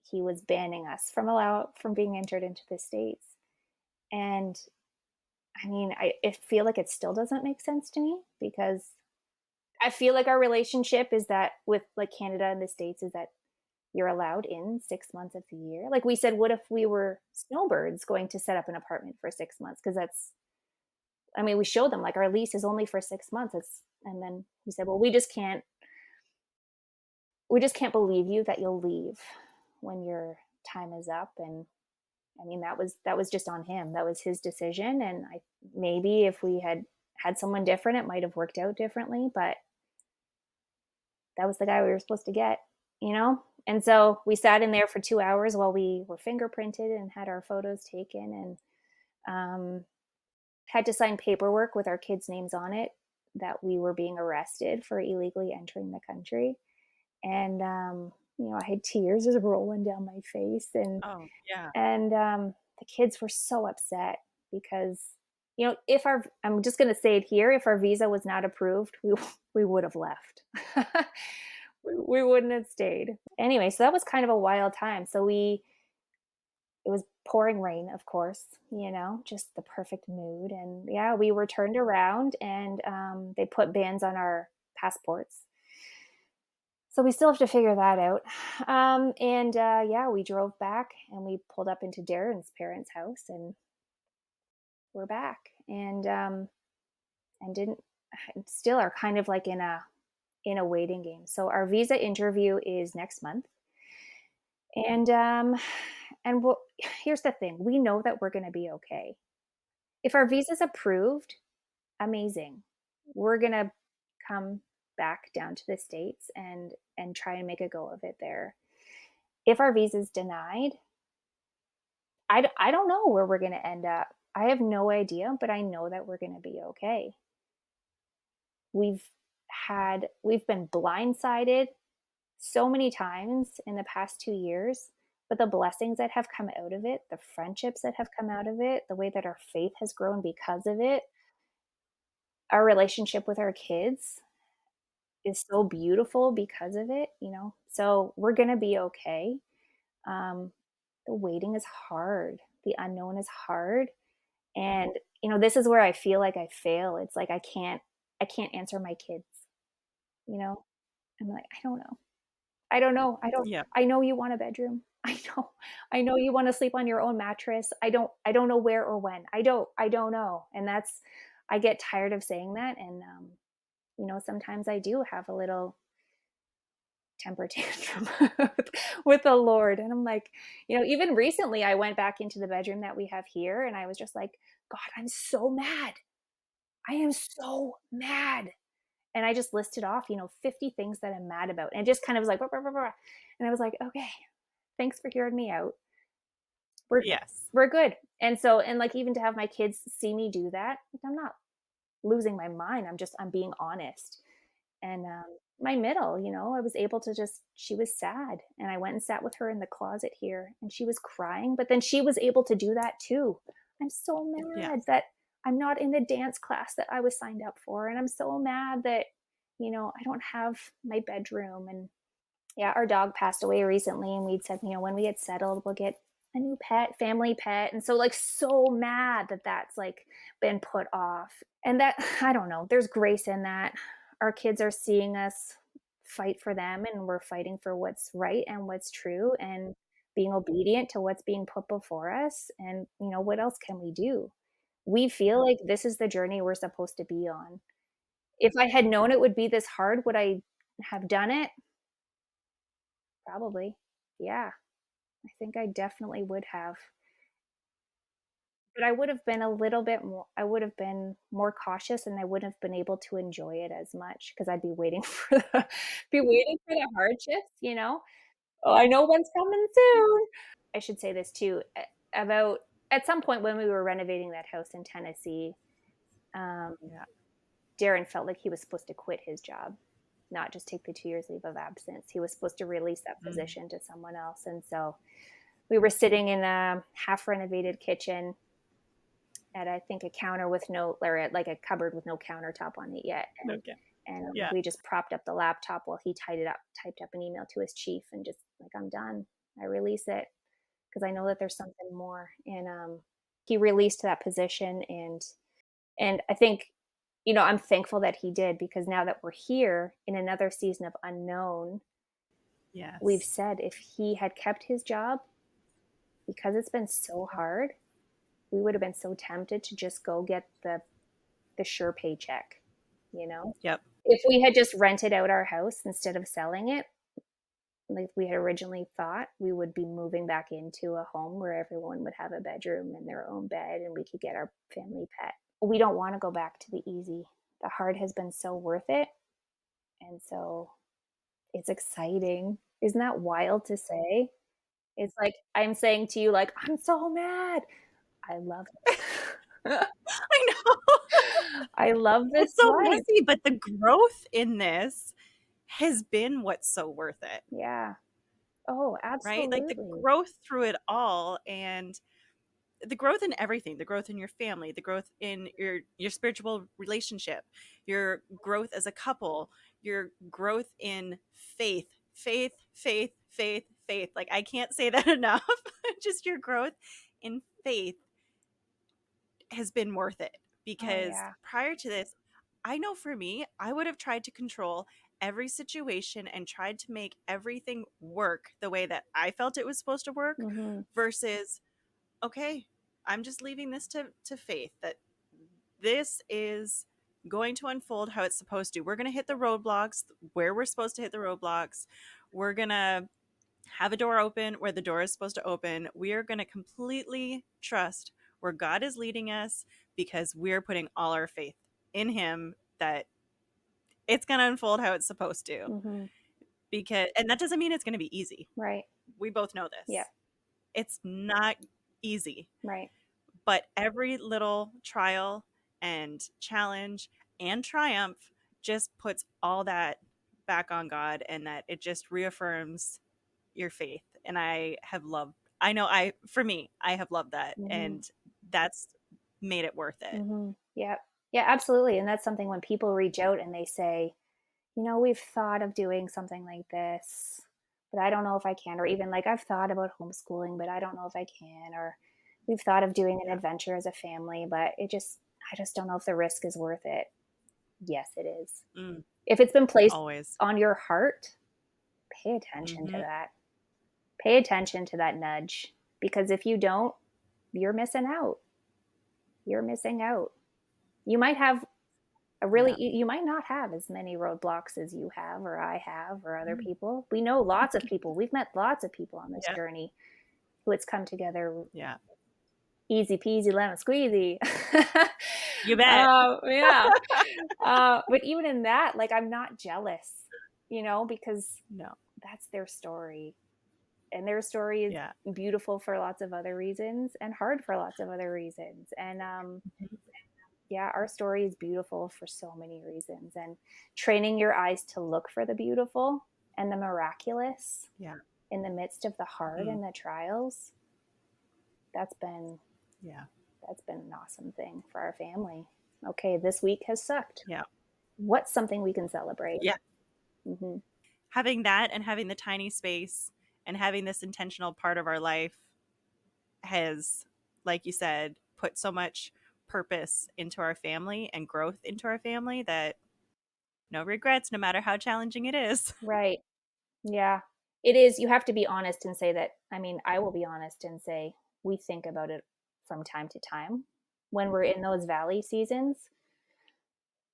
Speaker 1: he was banning us from being entered into the States. And I mean, I feel like it still doesn't make sense to me because I feel like our relationship is that with like Canada and the States is that you're allowed in 6 months of the year. Like we said, what if we were snowbirds going to set up an apartment for 6 months? Because that's, I mean, we showed them like our lease is only for 6 months. And then he said, well, we just can't believe you that you'll leave when your time is up. And I mean, that was just on him. That was his decision. And I maybe if we had someone different, it might have worked out differently. But that was the guy we were supposed to get, you know? And so we sat in there for 2 hours while we were fingerprinted and had our photos taken and had to sign paperwork with our kids' names on it that we were being arrested for illegally entering the country. And, I had tears just rolling down my face.
Speaker 2: Oh, yeah.
Speaker 1: And the kids were so upset because, if I'm just going to say it here, if our visa was not approved, we would have left. We wouldn't have stayed. Anyway, so that was kind of a wild time. It was pouring rain, of course, just the perfect mood. And yeah, we were turned around and they put bans on our passports. So we still have to figure that out. Yeah, we drove back and we pulled up into Darren's parents' house and we're back. And didn't still are kind of like in a waiting game. So our visa interview is next month. And here's the thing. We know that we're going to be okay. If our visa's approved, amazing. We're going to come back down to the States and try and make a go of it there. If our visa's denied, I don't know where we're going to end up. I have no idea, but I know that we're going to be okay. We've been blindsided so many times in the past 2 years, but the blessings that have come out of it, the friendships that have come out of it, the way that our faith has grown because of it, our relationship with our kids is so beautiful because of it. So we're going to be okay. Um, the waiting is hard. The unknown is hard. And, this is where I feel like I fail. It's like I can't answer my kids, you know? I'm like, I don't know. I don't know.
Speaker 2: Yeah.
Speaker 1: I know you want a bedroom. I know you want to sleep on your own mattress. I don't know where or when. I don't know. And I get tired of saying that. And, sometimes I do have a little temper tantrum with the Lord. And I'm like, even recently I went back into the bedroom that we have here and I was just like, God, I'm so mad. I am so mad. And I just listed off, 50 things that I'm mad about. And it just kind of was like, "Blah, blah, blah, blah." And I was like, okay, thanks for hearing me out. We're,
Speaker 2: Yes.
Speaker 1: we're good. And so, and like, even to have my kids see me do that, I'm not losing my mind. I'm being honest. And my middle, I was able to she was sad. And I went and sat with her in the closet here and she was crying, but then she was able to do that too. I'm so mad
Speaker 2: Yes.
Speaker 1: that I'm not in the dance class that I was signed up for. And I'm so mad that, I don't have my bedroom. And yeah, our dog passed away recently. And we'd said, when we get settled, we'll get a new pet, family pet. And so, like, so mad that that's like been put off. And that, I don't know, there's grace in that. Our kids are seeing us fight for them and we're fighting for what's right and what's true and being obedient to what's being put before us. And, what else can we do? We feel like this is the journey we're supposed to be on. If I had known it would be this hard, would I have done it? Probably. Yeah, I think I definitely would have. But I would have been more cautious and I wouldn't have been able to enjoy it as much because I'd be waiting for the hardships. "Oh, I know one's coming soon." I should say this too, about at some point when we were renovating that house in Tennessee, um,
Speaker 2: Yeah.
Speaker 1: Darren felt like he was supposed to quit his job, not just take the 2 years leave of absence. He was supposed to release that
Speaker 2: Mm.
Speaker 1: position to someone else. And so we were sitting in a half renovated kitchen at I think a counter with no or at like a cupboard with no countertop on it yet. And
Speaker 2: Okay.
Speaker 1: And
Speaker 2: Yeah.
Speaker 1: we just propped up the laptop while he typed up an email to his chief, and just like, I'm done. I release it because I know that there's something more. And he released that position, and I think, I'm thankful that he did, because now that we're here in another season of unknown, we've
Speaker 2: Yes.
Speaker 1: said if he had kept his job, because it's been so hard, we would have been so tempted to just go get the sure paycheck, you know?
Speaker 2: Yep.
Speaker 1: If we had just rented out our house instead of selling it, like we had originally thought, we would be moving back into a home where everyone would have a bedroom and their own bed, and we could get our family pet. We don't want to go back to the easy. The hard has been so worth it. And so it's exciting. Isn't that wild to say? It's like I'm saying to you, like, I'm so mad. I love it.
Speaker 2: I know.
Speaker 1: I love this
Speaker 2: It's so
Speaker 1: life.
Speaker 2: messy, but the growth in this has been what's so worth it,
Speaker 1: Yeah. Oh,
Speaker 2: right? Like the
Speaker 1: absolutely.
Speaker 2: growth through it all, and the growth in everything, the growth in your family, the growth in your spiritual relationship, your growth as a couple, your growth in faith, faith, faith, faith, faith. Like I can't say that enough. Just your growth in faith has been worth it,
Speaker 1: Oh,
Speaker 2: because
Speaker 1: yeah.
Speaker 2: prior to this, I know for me, I would have tried to control every situation and tried to make everything work the way that I felt it was supposed to work,
Speaker 1: Mhm.
Speaker 2: versus, okay, I'm just leaving this to faith that this is going to unfold how it's supposed to. We're going to hit the roadblocks where we're supposed to hit the roadblocks. We're going to have a door open where the door is supposed to open. We are going to completely trust where God is leading us, because we're putting all our faith in Him that it's going to unfold how it's supposed to.
Speaker 1: Mhm.
Speaker 2: Because, and that doesn't mean it's going to be easy.
Speaker 1: Right.
Speaker 2: We both know
Speaker 1: Yeah.
Speaker 2: this. It's not easy,
Speaker 1: Right.
Speaker 2: but every little trial and challenge and triumph just puts all that back on God, and that it just reaffirms your faith. And for me, I have loved that,
Speaker 1: Mhm.
Speaker 2: and that's made it worth it.
Speaker 1: Mhm. Yep. Yeah, absolutely. And that's something when people reach out and they say, we've thought of doing something like this, but I don't know if I can. Or even like, I've thought about homeschooling, but I don't know if I can. Or we've thought of doing an
Speaker 2: Yeah.
Speaker 1: adventure as a family, but I just don't know if the risk is worth it. Yes, it is.
Speaker 2: Mm,
Speaker 1: If it's been placed
Speaker 2: always.
Speaker 1: on your heart, pay attention to
Speaker 2: Hmm.
Speaker 1: that. Pay attention to that nudge, because if you don't, you're missing out. You're missing out. You might have
Speaker 2: Yeah.
Speaker 1: you might not have as many roadblocks as you have, or I have, or other
Speaker 2: Mm.
Speaker 1: people. We know lots of people. We've met lots of people on this
Speaker 2: Yeah.
Speaker 1: journey who it's come together
Speaker 2: Yeah.
Speaker 1: easy peasy lemon squeezy.
Speaker 2: You bet.
Speaker 1: Yeah. But even in that, like, I'm not jealous, because
Speaker 2: No.
Speaker 1: that's their story. And their story is
Speaker 2: Yeah.
Speaker 1: beautiful for lots of other reasons and hard for lots of other reasons. And
Speaker 2: Mhm.
Speaker 1: yeah, our story is beautiful for so many reasons. And training your eyes to look for the beautiful and the miraculous
Speaker 2: Yeah.
Speaker 1: in the midst of the hard
Speaker 2: Mm.
Speaker 1: and the trials, that's been
Speaker 2: Yeah.
Speaker 1: that's been an awesome thing for our family. Okay, this week has sucked.
Speaker 2: Yeah.
Speaker 1: What's something we can celebrate?
Speaker 2: Yeah.
Speaker 1: Hmm.
Speaker 2: Having that, and having the tiny space, and having this intentional part of our life has, like you said, put so much purpose into our family and growth into our family, that no regrets, no matter how challenging it is.
Speaker 1: Right. Yeah. It is. You have to be honest and say that. I mean, I will be honest and say we think about it from time to time when we're in those valley seasons.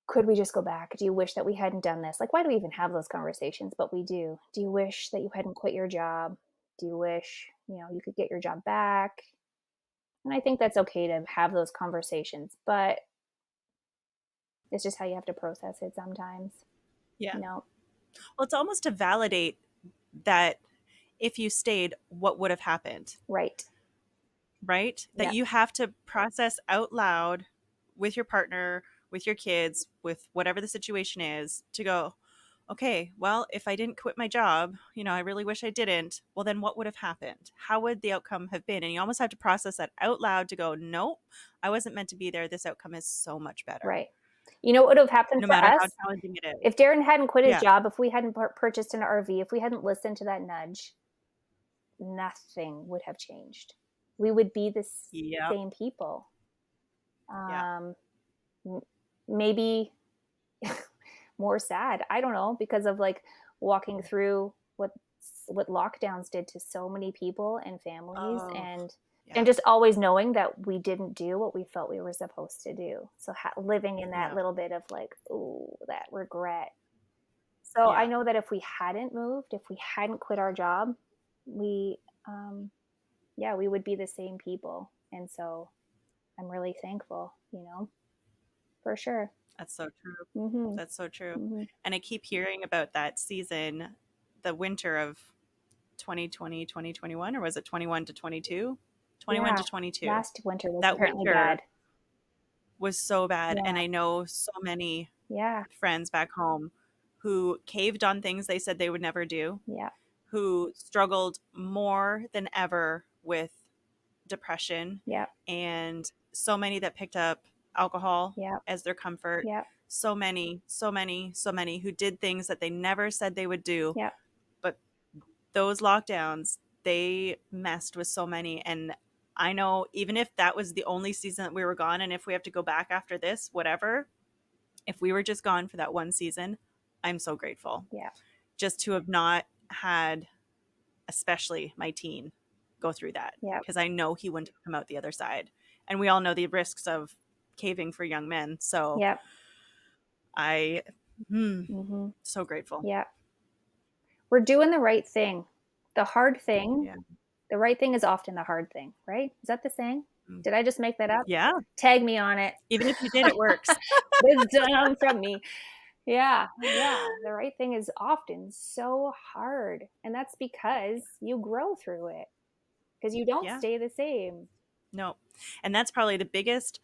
Speaker 1: Could we just go back? Do you wish that we hadn't done this? Like, why do we even have those conversations? But we do. Do you wish that you hadn't quit your job? Do you wish, you could get your job back? And I think that's okay to have those conversations, but it's just how you have to process it sometimes.
Speaker 2: Yeah.
Speaker 1: You know,
Speaker 2: Well, it's almost to validate that if you stayed, what would have happened,
Speaker 1: right.
Speaker 2: right? That
Speaker 1: Yeah.
Speaker 2: you have to process out loud with your partner, with your kids, with whatever the situation is, to go, okay, well, if I didn't quit my job, I really wish I didn't. Well, then what would have happened? How would the outcome have been? And you almost have to process that out loud to go, nope, I wasn't meant to be there. This outcome is so much better.
Speaker 1: Right. You know what would have happened
Speaker 2: no
Speaker 1: for
Speaker 2: matter how
Speaker 1: us?
Speaker 2: challenging it is.
Speaker 1: If Darren hadn't quit his
Speaker 2: Yeah.
Speaker 1: job, if we hadn't purchased an RV, if we hadn't listened to that nudge, nothing would have changed. We would be the
Speaker 2: Yep.
Speaker 1: same people.
Speaker 2: Yeah.
Speaker 1: Um, maybe more sad. I don't know, because of like walking through what lockdowns did to so many people and families,
Speaker 2: Oh,
Speaker 1: and
Speaker 2: yeah.
Speaker 1: just always knowing that we didn't do what we felt we were supposed to do. So living in that
Speaker 2: Yeah.
Speaker 1: little bit of like, oh, that regret. So I
Speaker 2: Yeah.
Speaker 1: know that if we hadn't moved, if we hadn't quit our job, we yeah, we would be the same people. And so I'm really thankful, for sure.
Speaker 2: That's so true.
Speaker 1: Mhm.
Speaker 2: That's so true.
Speaker 1: Mhm.
Speaker 2: And I keep hearing about that season, the winter of 2020, 2021, or was it 21 to 22? 21
Speaker 1: Yeah.
Speaker 2: to 22.
Speaker 1: Last winter was
Speaker 2: That
Speaker 1: apparently
Speaker 2: winter
Speaker 1: bad.
Speaker 2: was so bad.
Speaker 1: Yeah.
Speaker 2: And I know so many
Speaker 1: Yeah.
Speaker 2: friends back home who caved on things they said they would never do,
Speaker 1: Yeah.
Speaker 2: who struggled more than ever with depression,
Speaker 1: Yeah.
Speaker 2: and so many that picked up alcohol
Speaker 1: Yeah.
Speaker 2: as their comfort.
Speaker 1: Yeah.
Speaker 2: So many, so many, so many who did things that they never said they would do.
Speaker 1: Yeah.
Speaker 2: But those lockdowns, they messed with so many. And I know even if that was the only season that we were gone, and if we have to go back after this, whatever, if we were just gone for that one season, I'm so grateful
Speaker 1: Yeah.
Speaker 2: just to have not had, especially my teen, go through that,
Speaker 1: Yeah.
Speaker 2: because I know he wouldn't have come out the other side. And we all know the risks of caving for young men. So
Speaker 1: Yeah.
Speaker 2: I,
Speaker 1: Mhm.
Speaker 2: so grateful.
Speaker 1: Yeah. We're doing the right thing. The hard thing,
Speaker 2: Yeah.
Speaker 1: the right thing is often the hard thing, right? Is that the saying?
Speaker 2: Mm.
Speaker 1: Did I just make that up?
Speaker 2: Yeah.
Speaker 1: Tag me on it.
Speaker 2: Even if you did, it works.
Speaker 1: Wisdom from me. Yeah, yeah. The right thing is often so hard. And that's because you grow through it, because you don't
Speaker 2: Yeah.
Speaker 1: stay the same.
Speaker 2: No. And that's probably the biggest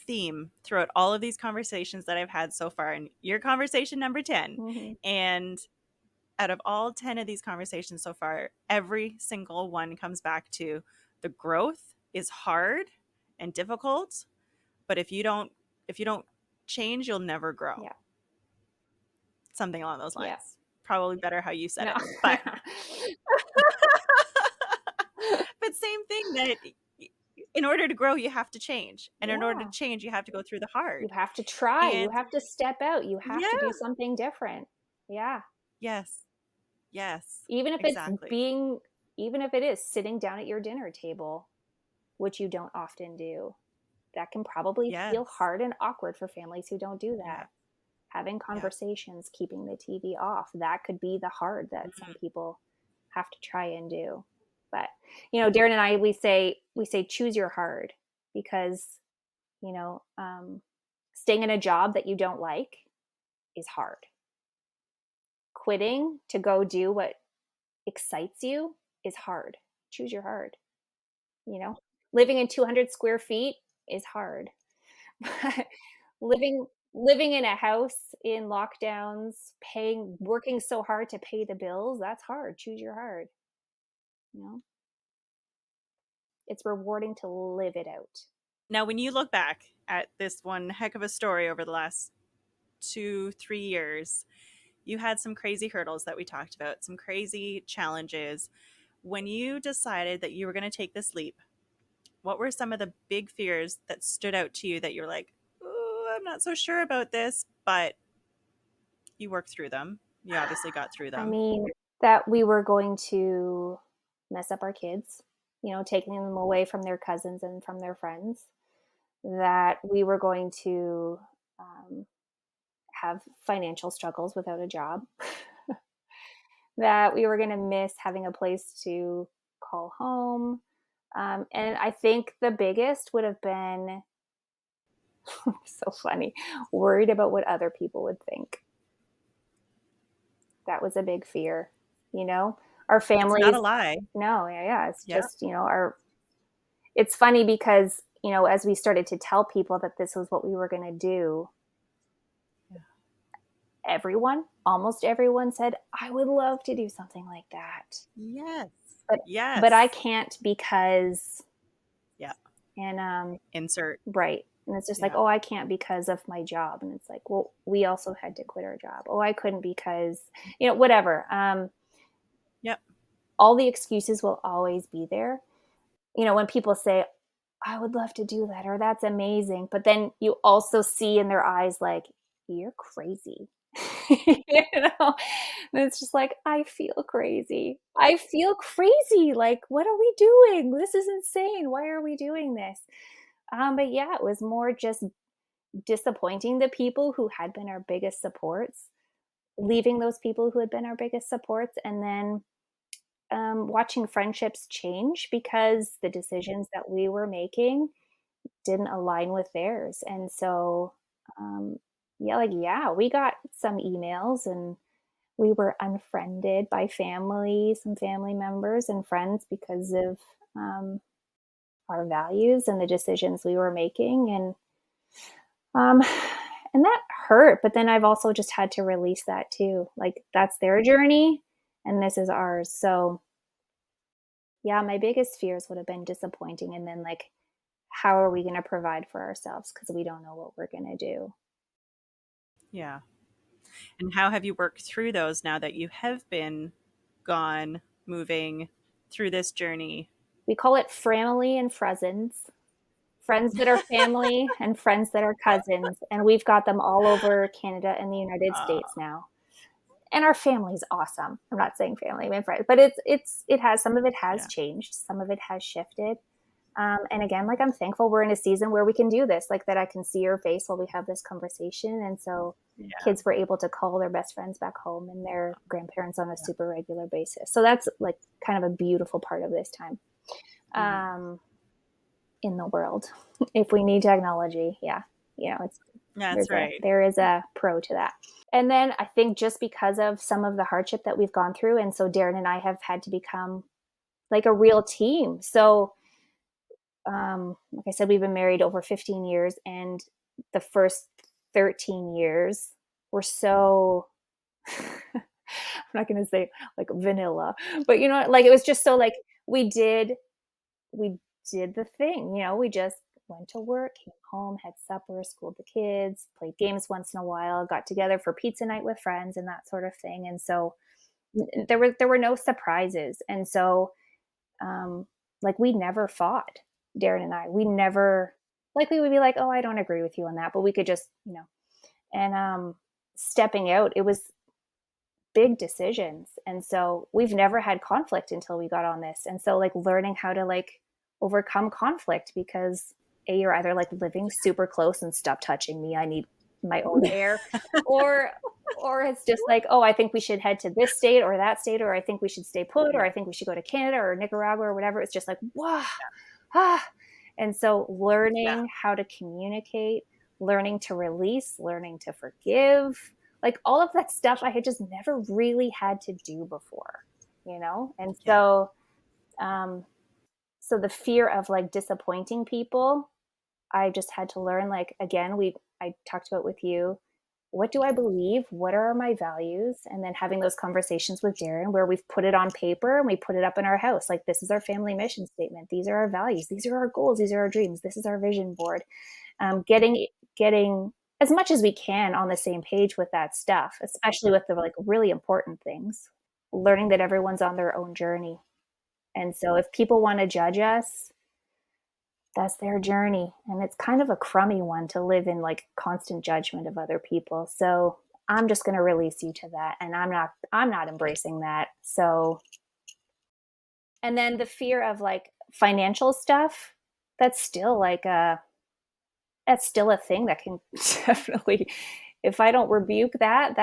Speaker 2: theme throughout all of these conversations that I've had so far. And your conversation number 10.
Speaker 1: Mhm.
Speaker 2: And out of all 10 of these conversations so far, every single one comes back to the growth is hard and difficult, but if you don't change, you'll never grow.
Speaker 1: Yeah.
Speaker 2: Something along those
Speaker 1: Yeah.
Speaker 2: lines. Probably better how you said
Speaker 1: No.
Speaker 2: it. But but same thing, that in order to grow, you have to change. And in order to
Speaker 1: Yeah.
Speaker 2: change, you have to go through the
Speaker 1: You
Speaker 2: hard.
Speaker 1: have to try. You
Speaker 2: And
Speaker 1: have to step out. You have to do
Speaker 2: yeah,
Speaker 1: something different. Yeah.
Speaker 2: yes. Yes.
Speaker 1: Even if it's
Speaker 2: Exactly.
Speaker 1: being even if it is sitting down at your dinner table, which you don't often do. That can probably feel
Speaker 2: Yes.
Speaker 1: hard and awkward for families who don't do that.
Speaker 2: Yeah.
Speaker 1: Having
Speaker 2: Yeah.
Speaker 1: conversations, keeping the TV off, that could be the hard that some
Speaker 2: Mhm.
Speaker 1: people have to try and do. But, Darren and I, we say choose your hard, because, you know, um, staying in a job that you don't like is hard. Quitting to go do what excites you is hard. Choose your hard, you know? Living in 200 square feet is hard. living living in a house in lockdowns, working so hard to pay the bills, that's hard. Choose your hard, you know? It's rewarding to live it out.
Speaker 2: Now, when you look back at this one heck of a story over the last 2, 3 years, you had some crazy hurdles that we talked about, some crazy challenges. When you decided that you were going to take this leap, what were some of the big fears that stood out to you that you're like, oh, I'm not so sure about this, but you worked through them? You obviously got through
Speaker 1: I
Speaker 2: them.
Speaker 1: mean, that we were going to mess up our kids, taking them away from their cousins and from their friends, that we were going to um, have financial struggles without a job, that we were going to miss having a place to call home. And I think the biggest would have been so funny, worried about what other people would think. That was a big fear, our
Speaker 2: It's not
Speaker 1: families.
Speaker 2: a lie.
Speaker 1: No, yeah, yeah. It's
Speaker 2: Yeah.
Speaker 1: just, it's funny because, as we started to tell people that this was what we were going to do, almost everyone said, I would love to do something like that.
Speaker 2: Yes.
Speaker 1: But,
Speaker 2: Yes.
Speaker 1: but I can't because,
Speaker 2: Yeah.
Speaker 1: and,
Speaker 2: Insert.
Speaker 1: right. And it's just like,
Speaker 2: Yeah.
Speaker 1: oh, I can't because of my job. And it's like, well, we also had to quit our job. Oh, I couldn't because, whatever.
Speaker 2: Yep.
Speaker 1: All the excuses will always be there. When people say, I would love to do that, or that's amazing. But then you also see in their eyes, like, you're crazy. And it's just like, I feel crazy. I feel crazy. Like, what are we doing? This is insane. Why are we doing this? But yeah, it was more just disappointing the people who had been our biggest supports, leaving those people who had been our biggest supports, and then watching friendships change because the decisions that we were making didn't align with theirs. And so, um, yeah, we got some emails and we were unfriended by some family members and friends because of um, our values and the decisions we were making. Um, and that hurt. But then I've also just had to release that too. Like, that's their journey and this is ours. So, yeah, my biggest fears would have been disappointing. And then, like, how are we going to provide for ourselves? Because we don't know what we're going to do.
Speaker 2: Yeah. And how have you worked through those now that you have been gone, moving through this journey?
Speaker 1: We call it family and friends. Friends that are family and friends that are cousins. And we've got them all over Canada and the United States
Speaker 2: Uh,
Speaker 1: now. And our family's awesome. I'm not saying family, I mean friends, but it has some of it has
Speaker 2: yeah.
Speaker 1: changed, some of it has shifted. And again, like, I'm thankful we're in a season where we can do this, like, that I can see your face while we have this conversation. And so
Speaker 2: Yeah.
Speaker 1: kids were able to call their best friends back home and their grandparents on a super regular basis. So that's, like, kind of a beautiful part of this time
Speaker 2: Mhm.
Speaker 1: um, in the world. If we need technology, yeah, it's
Speaker 2: That's right.
Speaker 1: there is a pro to that. And then I think just because of some of the hardship that we've gone through, and so Darren and I have had to become like a real team. So like I said, we've been married over 15 years, and the first 13 years were so, I'm not going to say like vanilla, but like, it was just so, like, we did, we did the thing, we just went to work, came home, had supper, schooled the kids, played games once in a while, got together for pizza night with friends and that sort of thing. And so there were no surprises. And so um, like, we never fought, Darren and I. We never, like, we would be like, oh, I don't agree with you on that, but we could just, and stepping out, it was big decisions. And so we've never had conflict until we got on this. And so, like, learning how to, like, overcome conflict, because you're either, like, living super close and stop touching me, I need my own air, or it's just like, oh, I think we should head to this state or that state, or I think we should stay put, or
Speaker 2: Yeah.
Speaker 1: I think we should go to Canada or Nicaragua or whatever. It's just like, wow. Ah. And so
Speaker 2: Yeah.
Speaker 1: learning how to communicate, learning to release, learning to forgive, like, all of that stuff I had just never really had to do before. And
Speaker 2: Yeah.
Speaker 1: um, so the fear of, like, disappointing people, I just had to learn, like, again, I talked about with you, what do I believe? What are my values? And then having those conversations with Darren where we've put it on paper and we put it up in our house. Like, this is our family mission statement. These are our values. These are our goals. These are our dreams. This is our vision board. Getting as much as we can on the same page with that stuff, especially with the, like, really important things. Learning that everyone's on their own journey. And so if people want to judge us, that's their journey. And it's kind of a crummy one to live in, like, constant judgment of other people. So I'm just going to release you to that. And I'm not embracing that. So, and then the fear of, like, financial stuff, that's still like that's still a thing that can definitely, if I don't rebuke that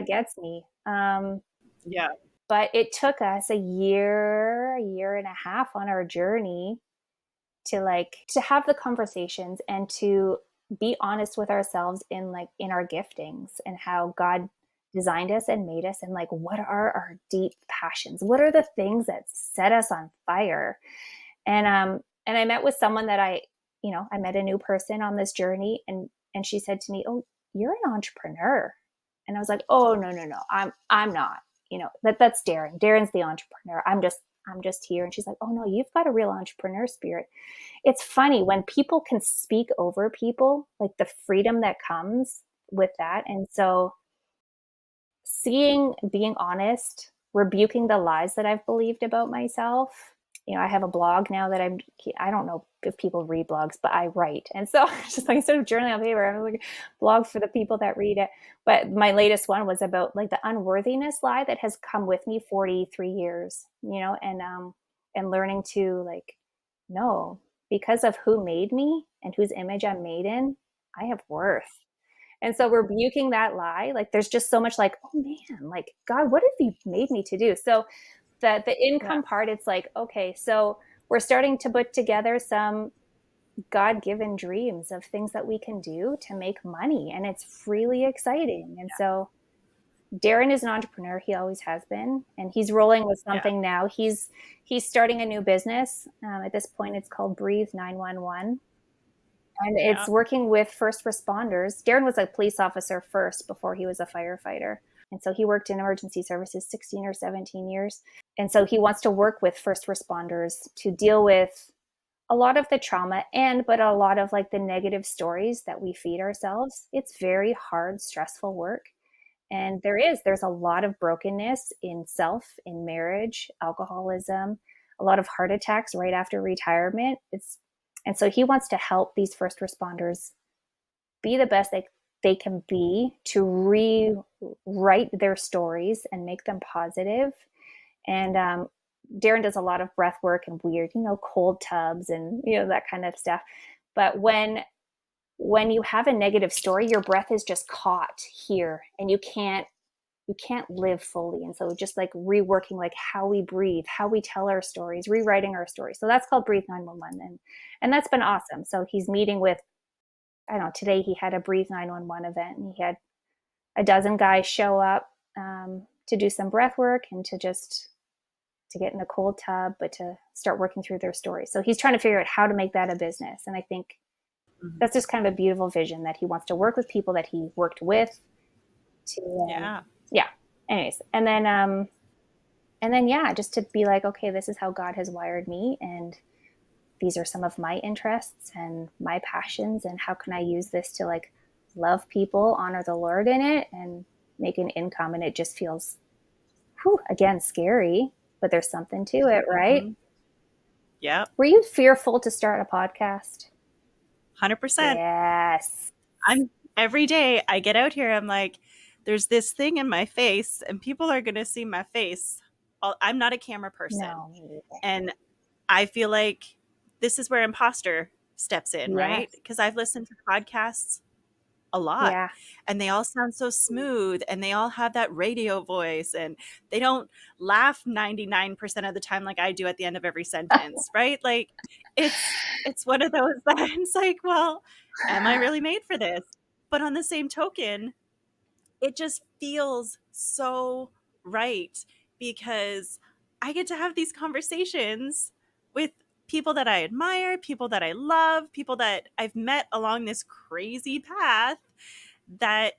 Speaker 1: gets me.
Speaker 2: Yeah.
Speaker 1: But it took us a year and a half on our journey to have the conversations and to be honest with ourselves in, like, in our giftings and how God designed us and made us, and, like, what are our deep passions, what are the things that set us on fire. And I met with someone that I met a new person on this journey, and she said to me, oh, you're an entrepreneur. And I was like, oh, no, no, no, I'm not. That's Darren's the entrepreneur. I'm just here. And she's like, oh no, you've got a real entrepreneur spirit. It's funny when people can speak over people, like the freedom that comes with that. And so being honest, rebuking the lies that I've believed about myself. I have a blog now that I don't know if people read blogs, but I write. And so just like instead of journaling on paper, I'm like blog for the people that read it. But my latest one was about like the unworthiness lie that has come with me 43 years, and learning to like, no, because of who made me and whose image I'm made in, I have worth. And so rebuking that lie, like there's just so much like, oh man, like God, what have you made me to do? So the income part, it's like, okay, so we're starting to put together some God-given dreams of things that we can do to make money. And it's really exciting. And so Darren is an entrepreneur. He always has been. And he's rolling with something now. He's starting a new business. At this point, it's called Breathe 911. And it's working with first responders. Darren was a police officer first before he was a firefighter. And so he worked in emergency services 16 or 17 years. And so he wants to work with first responders to deal with a lot of the trauma but a lot of like the negative stories that we feed ourselves. It's very hard, stressful work. And there's a lot of brokenness in self, in marriage, alcoholism, a lot of heart attacks right after retirement. And so he wants to help these first responders be the best they can be, to rewrite their stories and make them positive. And Darren does a lot of breath work and weird, cold tubs and, that kind of stuff. But when you have a negative story, your breath is just caught here and you can't live fully. And so just like reworking like how we breathe, how we tell our stories, rewriting our stories. So that's called Breathe 911. And that's been awesome. So he's meeting with, I don't know, today he had a Breathe 911 event and he had a dozen guys show up to do some breath work and to get in a cold tub, but to start working through their stories. So he's trying to figure out how to make that a business. And I think that's just kind of a beautiful vision that he wants to work with people that he worked with to, yeah. Anyways. And then, just to be like, okay, this is how God has wired me. And these are some of my interests and my passions. And how can I use this to like love people, honor the Lord in it, and make an income? And it just feels, again, scary, but there's something to it, right?
Speaker 2: Mm-hmm. Yeah.
Speaker 1: Were you fearful to start a podcast?
Speaker 2: 100%.
Speaker 1: Yes.
Speaker 2: Every day I get out here, I'm like, there's this thing in my face and people are going to see my face. I'm not a camera person.
Speaker 1: No.
Speaker 2: And I feel like this is where imposter steps in,
Speaker 1: Yes.
Speaker 2: right? Because I've listened to podcasts a lot.
Speaker 1: Yeah.
Speaker 2: And they all sound so smooth and they all have that radio voice and they don't laugh 99% of the time like I do at the end of every sentence, right? Like it's one of those that it's like, well, am I really made for this? But on the same token, it just feels so right because I get to have these conversations with people that I admire, people that I love, people that I've met along this crazy path that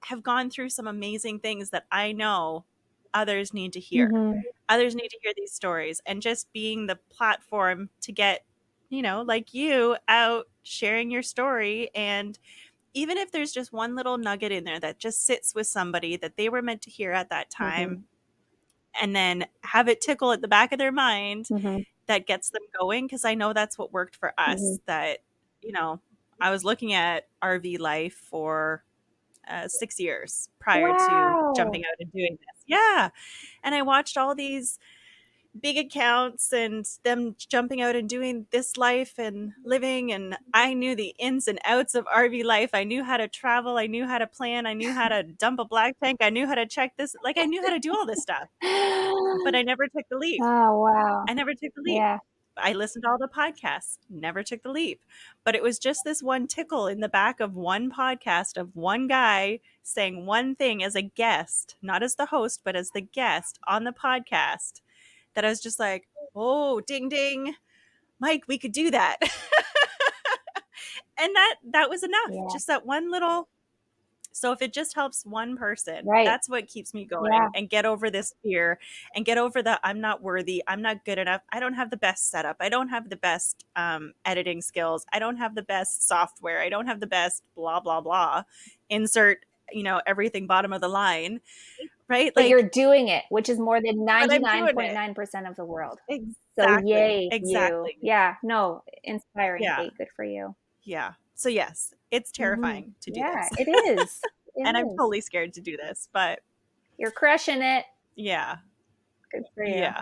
Speaker 2: have gone through some amazing things that I know others need to hear.
Speaker 1: Mm-hmm.
Speaker 2: Others need to hear these stories, and just being the platform to get, like you out sharing your story. And even if there's just one little nugget in there that just sits with somebody that they were meant to hear at that time,
Speaker 1: Mm-hmm.
Speaker 2: and then have it tickle at the back of their mind,
Speaker 1: Mm-hmm.
Speaker 2: that gets them going. Because I know that's what worked for us.
Speaker 1: Mm-hmm.
Speaker 2: That, I was looking at RV life for 6 years prior to jumping out and doing this. Yeah. And I watched all these big accounts and them jumping out and doing this life and living. And I knew the ins and outs of RV life. I knew how to travel. I knew how to plan. I knew how to dump a black tank. I knew how to check this. Like I knew how to do all this stuff, but I never took the leap.
Speaker 1: Oh, wow.
Speaker 2: I never took the leap.
Speaker 1: Yeah.
Speaker 2: I listened to all the podcasts, never took the leap. But it was just this one tickle in the back of one podcast of one guy saying one thing as a guest, not as the host, but as the guest on the podcast, that I was just like, oh, ding, ding, Mike, we could do that. And that was enough.
Speaker 1: Yeah.
Speaker 2: Just that one little So if it just helps one person,
Speaker 1: Right.
Speaker 2: that's what keeps me
Speaker 1: Yeah.
Speaker 2: going, and get over this fear and get over the I'm not worthy, I'm not good enough, I don't have the best setup, I don't have the best editing skills, I don't have the best software, I don't have the best blah, blah, blah. Insert, everything bottom of the line, right?
Speaker 1: But you're
Speaker 2: Like,
Speaker 1: doing it, which is more than
Speaker 2: but I'm doing it.
Speaker 1: 99.9% of the world. So
Speaker 2: Exactly.
Speaker 1: yay, you.
Speaker 2: Exactly.
Speaker 1: Yeah, no, inspiring,
Speaker 2: Yeah.
Speaker 1: Kate. Good for you.
Speaker 2: Yeah. So yes, it's terrifying to do
Speaker 1: Yeah,
Speaker 2: this.
Speaker 1: it is. It
Speaker 2: And I'm
Speaker 1: is.
Speaker 2: totally scared to do this, but
Speaker 1: You're crushing it.
Speaker 2: yeah.
Speaker 1: Good for you.
Speaker 2: Yeah.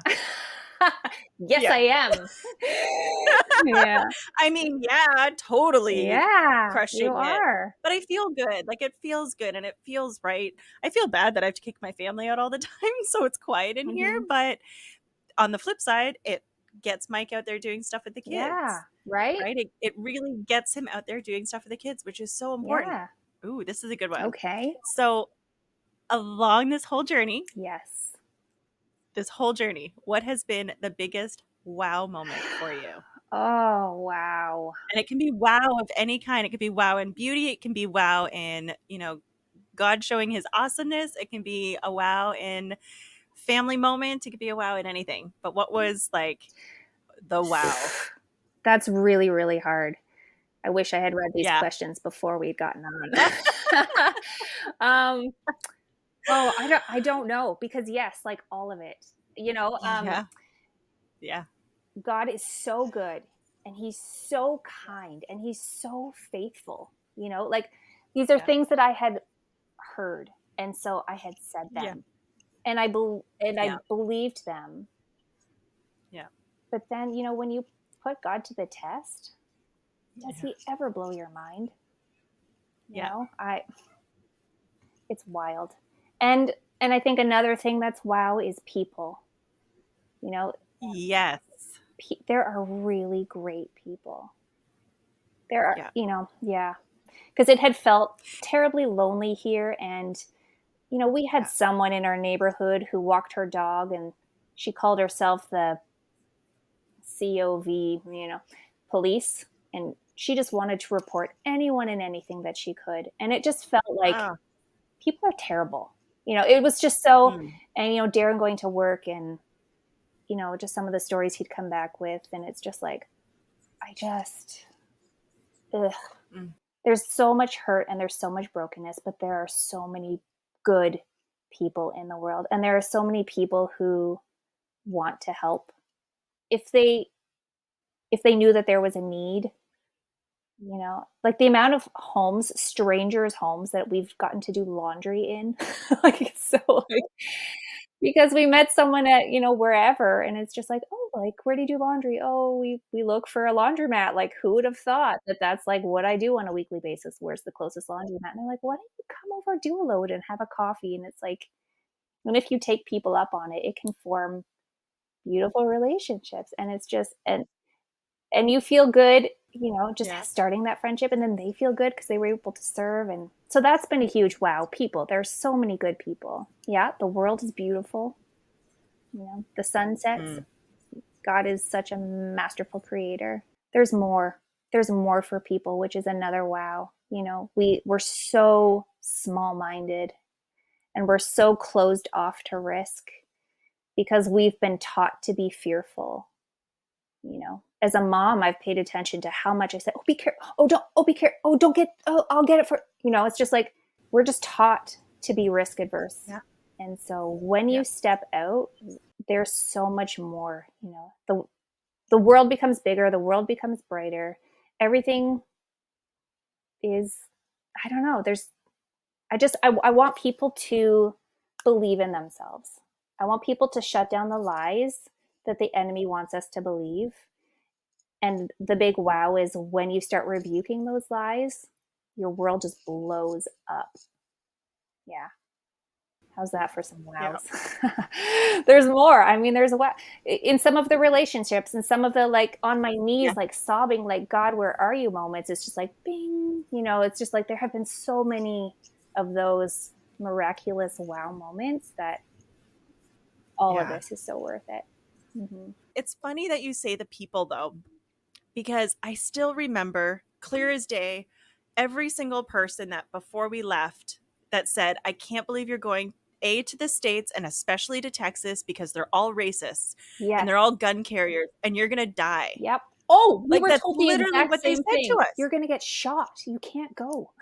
Speaker 1: Yes,
Speaker 2: Yeah.
Speaker 1: I am. Yeah.
Speaker 2: I mean, yeah, totally
Speaker 1: Yeah, you
Speaker 2: crushing it.
Speaker 1: are.
Speaker 2: But I feel good. Like, it feels good and it feels right. I feel bad that I have to kick my family out all the time, so it's quiet in here.
Speaker 1: Mhm.
Speaker 2: But on the flip side, it gets Mike out there doing stuff with the
Speaker 1: Yeah,
Speaker 2: kids,
Speaker 1: right?
Speaker 2: right? It really gets him out there doing stuff with the kids, which is so important.
Speaker 1: Yeah.
Speaker 2: Ooh, this is a good one.
Speaker 1: Okay.
Speaker 2: So, along
Speaker 1: Yes.
Speaker 2: this whole journey, what has been the biggest wow moment for you?
Speaker 1: Oh, wow.
Speaker 2: And it can be wow of any kind. It could be wow in beauty. It can be wow in, God showing his awesomeness. It can be a wow in family moment. It could be a wow in anything. But what was like the wow?
Speaker 1: That's really, really hard. I wish I had read these
Speaker 2: Yeah.
Speaker 1: questions before we'd gotten on. um, oh, I don't know because yes, like all of it. You know,
Speaker 2: Yeah. Yeah.
Speaker 1: God is so good and he's so kind and he's so faithful. Like these are
Speaker 2: Yeah.
Speaker 1: things that I had heard and so I had said
Speaker 2: Yeah.
Speaker 1: them and I
Speaker 2: Yeah.
Speaker 1: believed them.
Speaker 2: Yeah.
Speaker 1: But then, when you put God to the test, does
Speaker 2: Yeah.
Speaker 1: he ever blow your mind?
Speaker 2: Yeah.
Speaker 1: I It's wild. And I think another thing that's wow is people. You know,
Speaker 2: Yes.
Speaker 1: there are really great people. There are,
Speaker 2: Yeah.
Speaker 1: yeah. Because it had felt terribly lonely here and we had
Speaker 2: Yeah.
Speaker 1: someone in our neighborhood who walked her dog and she called herself the COV, police, and she just wanted to report anyone and anything that she could. And it just felt like
Speaker 2: Oh.
Speaker 1: people are terrible. It was just so,
Speaker 2: Mm.
Speaker 1: and Darren going to work and just some of the stories he'd come back with, and it's just like, I just, ugh.
Speaker 2: Mm.
Speaker 1: There's so much hurt and there's so much brokenness, but there are so many good people in the world, and there are so many people who want to help if they knew that there was a need. Like the amount of strangers' homes that we've gotten to do laundry in, like it's so like because we met someone at, wherever, and it's just like, "Oh, like, where do you do laundry?" "Oh, we look for a laundromat." Like, who would have thought that that's, like, what I do on a weekly basis? "Where's the closest laundromat?" And they're like, "Why don't you come over, do a load, and have a coffee?" And it's like and if you take people up on it, it can form beautiful relationships, and it's just and you feel good, just
Speaker 2: Yeah.
Speaker 1: starting that friendship, and then they feel good because they were able to serve, and so that's been a huge wow. People, there's so many good people. Yeah, the world is beautiful. The sunsets.
Speaker 2: Mm.
Speaker 1: God is such a masterful creator. There's more. There's more for people, which is another wow. We're so small-minded and we're so closed off to risk because we've been taught to be fearful. As a mom, I've paid attention to how much I said, "Oh, be careful. Oh, don't. Oh, be careful. Oh, don't get. Oh, I'll get it for." It's just like we're just taught to be risk adverse,
Speaker 2: Yeah.
Speaker 1: and so when
Speaker 2: Yeah.
Speaker 1: you step out, there's so much more. The world becomes bigger. The world becomes brighter. Everything is. I don't know. I want people to believe in themselves. I want people to shut down the lies that the enemy wants us to believe. And the big wow is when you start rebuking those lies, your world just blows up. Yeah. How's that for some
Speaker 2: Yeah.
Speaker 1: wows? There's more. I mean, there's a wow in some of the relationships and some of the like on my
Speaker 2: Yeah.
Speaker 1: knees, like sobbing, like, God, where are you moments? It's just like, bing, it's just like there have been so many of those miraculous wow moments that all of
Speaker 2: Yeah.
Speaker 1: this is so worth it. Mm-hmm.
Speaker 2: It's funny that you say the people, though, because I still remember clear as day every single person that before we left that said, I can't believe you're going to the States and especially to Texas because they're all racists and
Speaker 1: Yes.
Speaker 2: they're all gun carriers and you're going to die.
Speaker 1: Yep. Oh, we
Speaker 2: Like,
Speaker 1: were
Speaker 2: that's
Speaker 1: told the
Speaker 2: literally
Speaker 1: exact
Speaker 2: what they
Speaker 1: same
Speaker 2: said to
Speaker 1: thing.
Speaker 2: us.
Speaker 1: You're going to get shot. You can't go.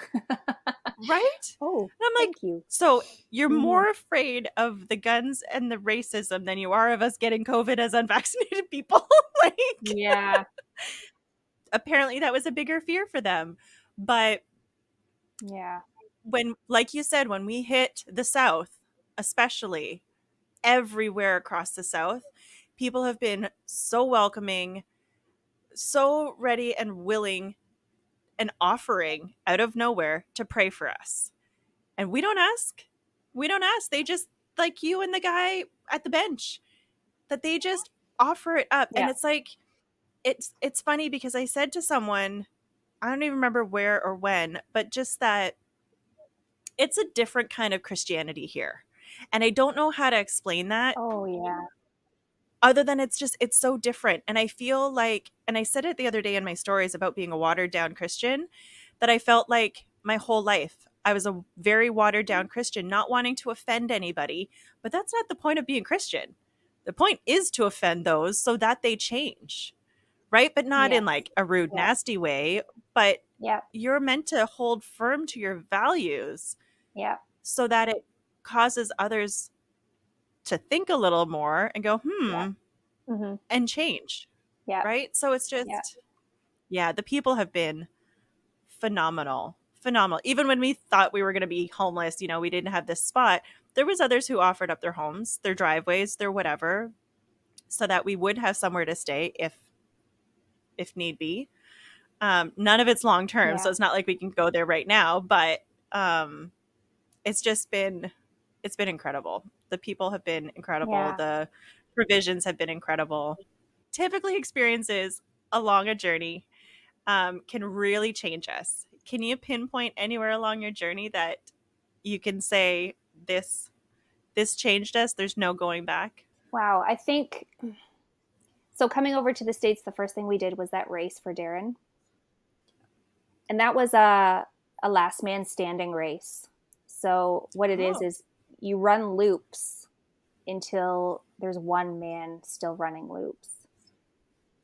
Speaker 2: Right?
Speaker 1: Oh,
Speaker 2: And I'm like,
Speaker 1: thank you.
Speaker 2: so you're
Speaker 1: Hmm.
Speaker 2: more afraid of the guns and the racism than you are of us getting COVID as unvaccinated people. Like,
Speaker 1: Yeah.
Speaker 2: apparently that was a bigger fear for them. But
Speaker 1: Yeah.
Speaker 2: when, like you said, when we hit the South, especially everywhere across the South, people have been so welcoming, so ready and willing and offering out of nowhere to pray for us. And we don't ask. We don't ask. They just, like you and the guy at the bench, that they just offer it up. And
Speaker 1: Yeah.
Speaker 2: it's like, it's funny because I said to someone, I don't even remember where or when, but just that it's a different kind of Christianity here. And I don't know how to explain that
Speaker 1: Oh, yeah.
Speaker 2: other than it's so different. And I feel like, and I said it the other day in my stories about being a watered down Christian, that I felt like my whole life I was a very watered down Christian, not wanting to offend anybody. But that's not the point of being Christian. The point is to offend those so that they change, right? But not in
Speaker 1: Yes.
Speaker 2: like a rude,
Speaker 1: Yeah.
Speaker 2: nasty way. But
Speaker 1: Yeah.
Speaker 2: you're meant to hold firm to your values
Speaker 1: Yeah.
Speaker 2: so that it causes others to think a little more and go,
Speaker 1: Yeah. Hmm.
Speaker 2: and change,
Speaker 1: Yeah.
Speaker 2: right? So it's
Speaker 1: Yeah.
Speaker 2: just, yeah, the people have been phenomenal, phenomenal. Even when we thought we were going to be homeless, we didn't have this spot, there was others who offered up their homes, their driveways, their whatever, so that we would have somewhere to stay if need be. None of it's long term, so
Speaker 1: Yeah.
Speaker 2: it's not like we can go there right now, but um, it's just been it's been incredible. The people have been incredible.
Speaker 1: Yeah.
Speaker 2: The provisions have been incredible. Typically, experiences along a journey can really change us. Can you pinpoint anywhere along your journey that you can say this changed us? There's no going back.
Speaker 1: Wow. I think so. Coming over to the States, the first thing we did was that race for Darren. And that was a last man standing race. So what it
Speaker 2: Oh,
Speaker 1: is you run loops until there's one man still running loops.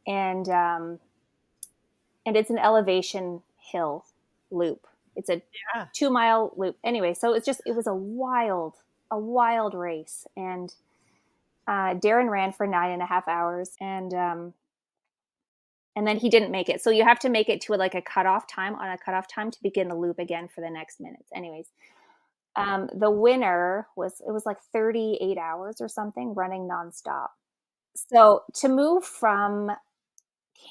Speaker 1: And and it's an elevation hill loop. It's a
Speaker 2: yeah.
Speaker 1: 2 mile loop. Anyway, so it was a wild race. And Darren ran for 9.5 hours, and then he didn't make it. So you have to make it to like a cutoff time on a cutoff time to begin the loop again for the next minutes. Anyways, the winner was it was like 38 hours or something running nonstop. So to move from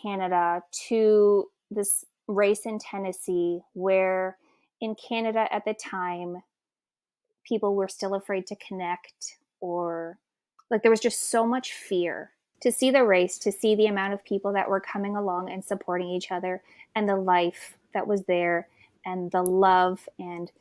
Speaker 1: Canada to this race in Tennessee, where in Canada at the time, people were still afraid to connect, or like there was just so much fear. To see the race, to see the amount of people that were coming along and supporting each other, and the life that was there, and the love. And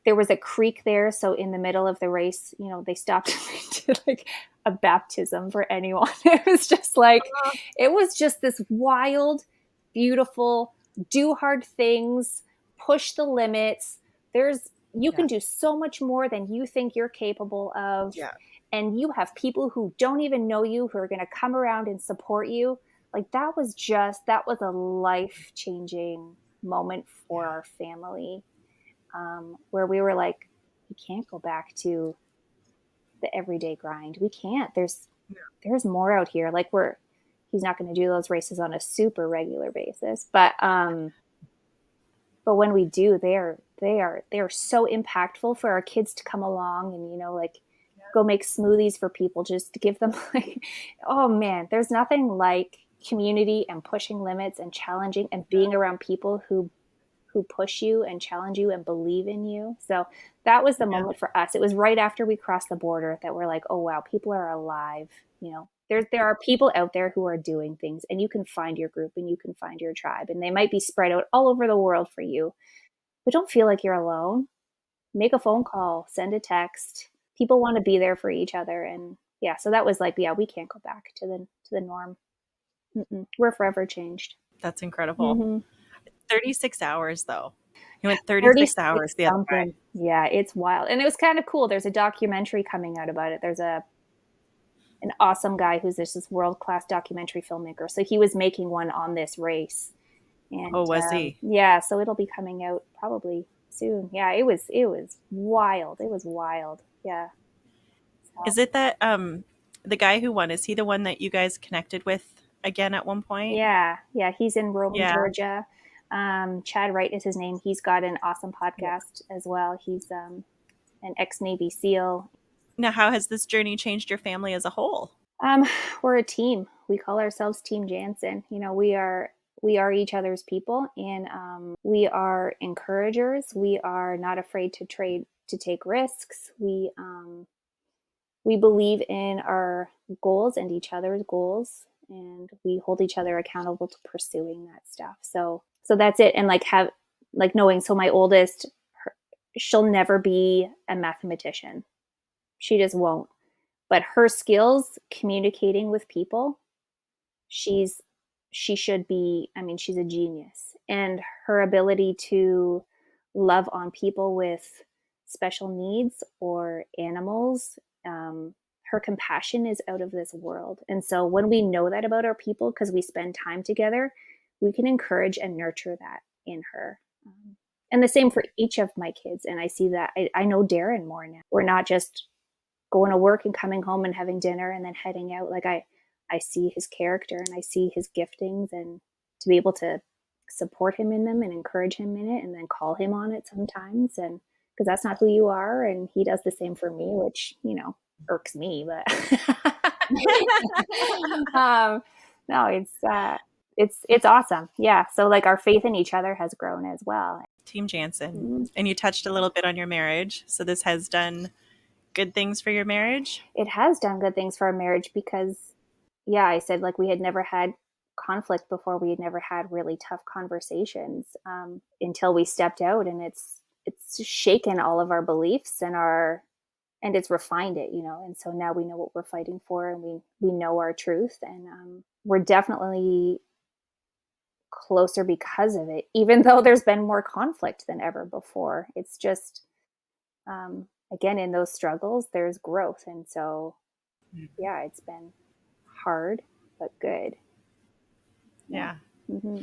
Speaker 1: there was a creek there, so in the middle of the race, they stopped and did like a baptism for anyone. It was just this wild, beautiful, do hard things, push the limits. There's You
Speaker 2: Yeah.
Speaker 1: can do so much more than you think you're capable of.
Speaker 2: Yeah.
Speaker 1: And you have people who don't even know you who are going to come around and support you. Like that was a life changing moment for our family, where we were like, we can't go back to the everyday grind. We can't. There's more out here. Like he's not going to do those races on a super regular basis, but when we do, they are so impactful for our kids to come along and like go make smoothies for people just to give them like, oh man, there's nothing like community and pushing limits and challenging and being around people who push you and challenge you and believe in you. So that was the
Speaker 2: Yeah.
Speaker 1: moment for us. It was right after we crossed the border that we're like, oh wow, people are alive. There are people out there who are doing things, and you can find your group and you can find your tribe, and they might be spread out all over the world for you, but don't feel like you're alone. Make a phone call, send a text. People want to be there for each other. And yeah, so that was like, yeah, we can't go back to the norm. Mm-mm. We're forever changed.
Speaker 2: That's incredible.
Speaker 1: Mm-hmm.
Speaker 2: 36 hours though. He went 36
Speaker 1: 36
Speaker 2: hours, the other guy.
Speaker 1: something. Yeah, it's wild. And it was kind of cool. There's a documentary coming out about it. There's an awesome guy who's this world-class documentary filmmaker. So he was making one on this race. And
Speaker 2: Oh, was he?
Speaker 1: yeah, so it'll be coming out probably soon. Yeah, it was wild. It was wild. Yeah. So
Speaker 2: Is it that the guy who won, is he the one that you guys connected with again at one point?
Speaker 1: yeah, yeah, he's in Rome,
Speaker 2: Yeah.
Speaker 1: Georgia. Chad Wright is his name. He's got an awesome
Speaker 2: Yeah.
Speaker 1: podcast as well. He's an ex-Navy SEAL.
Speaker 2: Now, how has this journey changed your family as a whole?
Speaker 1: Um, we're a team. We call ourselves Team Janzen. You know, we are each other's people, and we are encouragers. We are not afraid to take risks. We believe in our goals and each other's goals, and we hold each other accountable to pursuing that stuff. So that's it. And like knowing. So my oldest, she'll never be a mathematician. She just won't. But her skills communicating with people, she's she should be, I mean, she's a genius. And her ability to love on people with special needs or animals, her compassion is out of this world. And so when we know that about our people, because we spend time together, we can encourage and nurture that in her. And the same for each of my kids. And I see that I know Darren more now. We're not just going to work and coming home and having dinner and then heading out. Like I see his character and I see his giftings, and to be able to support him in them and encourage him in it and then call him on it sometimes, and because that's not who you are, and he does the same for me, which, irks me, but no, it's awesome. Yeah. So like our faith in each other has grown as well.
Speaker 2: Team Jansen.
Speaker 1: Mhm.
Speaker 2: And you touched a little bit on your marriage. So this has done good things for your marriage?
Speaker 1: It has done good things for our marriage because, yeah, I said like we had never had conflict before. We had never had really tough conversations until we stepped out, and it's shaken all of our beliefs and it's refined it, and so now we know what we're fighting for, and we know our truth, and we're definitely closer because of it, even though there's been more conflict than ever before. It's just again, in those struggles there's growth, and so yeah, it's been hard but good. Yeah.
Speaker 2: Yeah.
Speaker 1: Mm-hmm.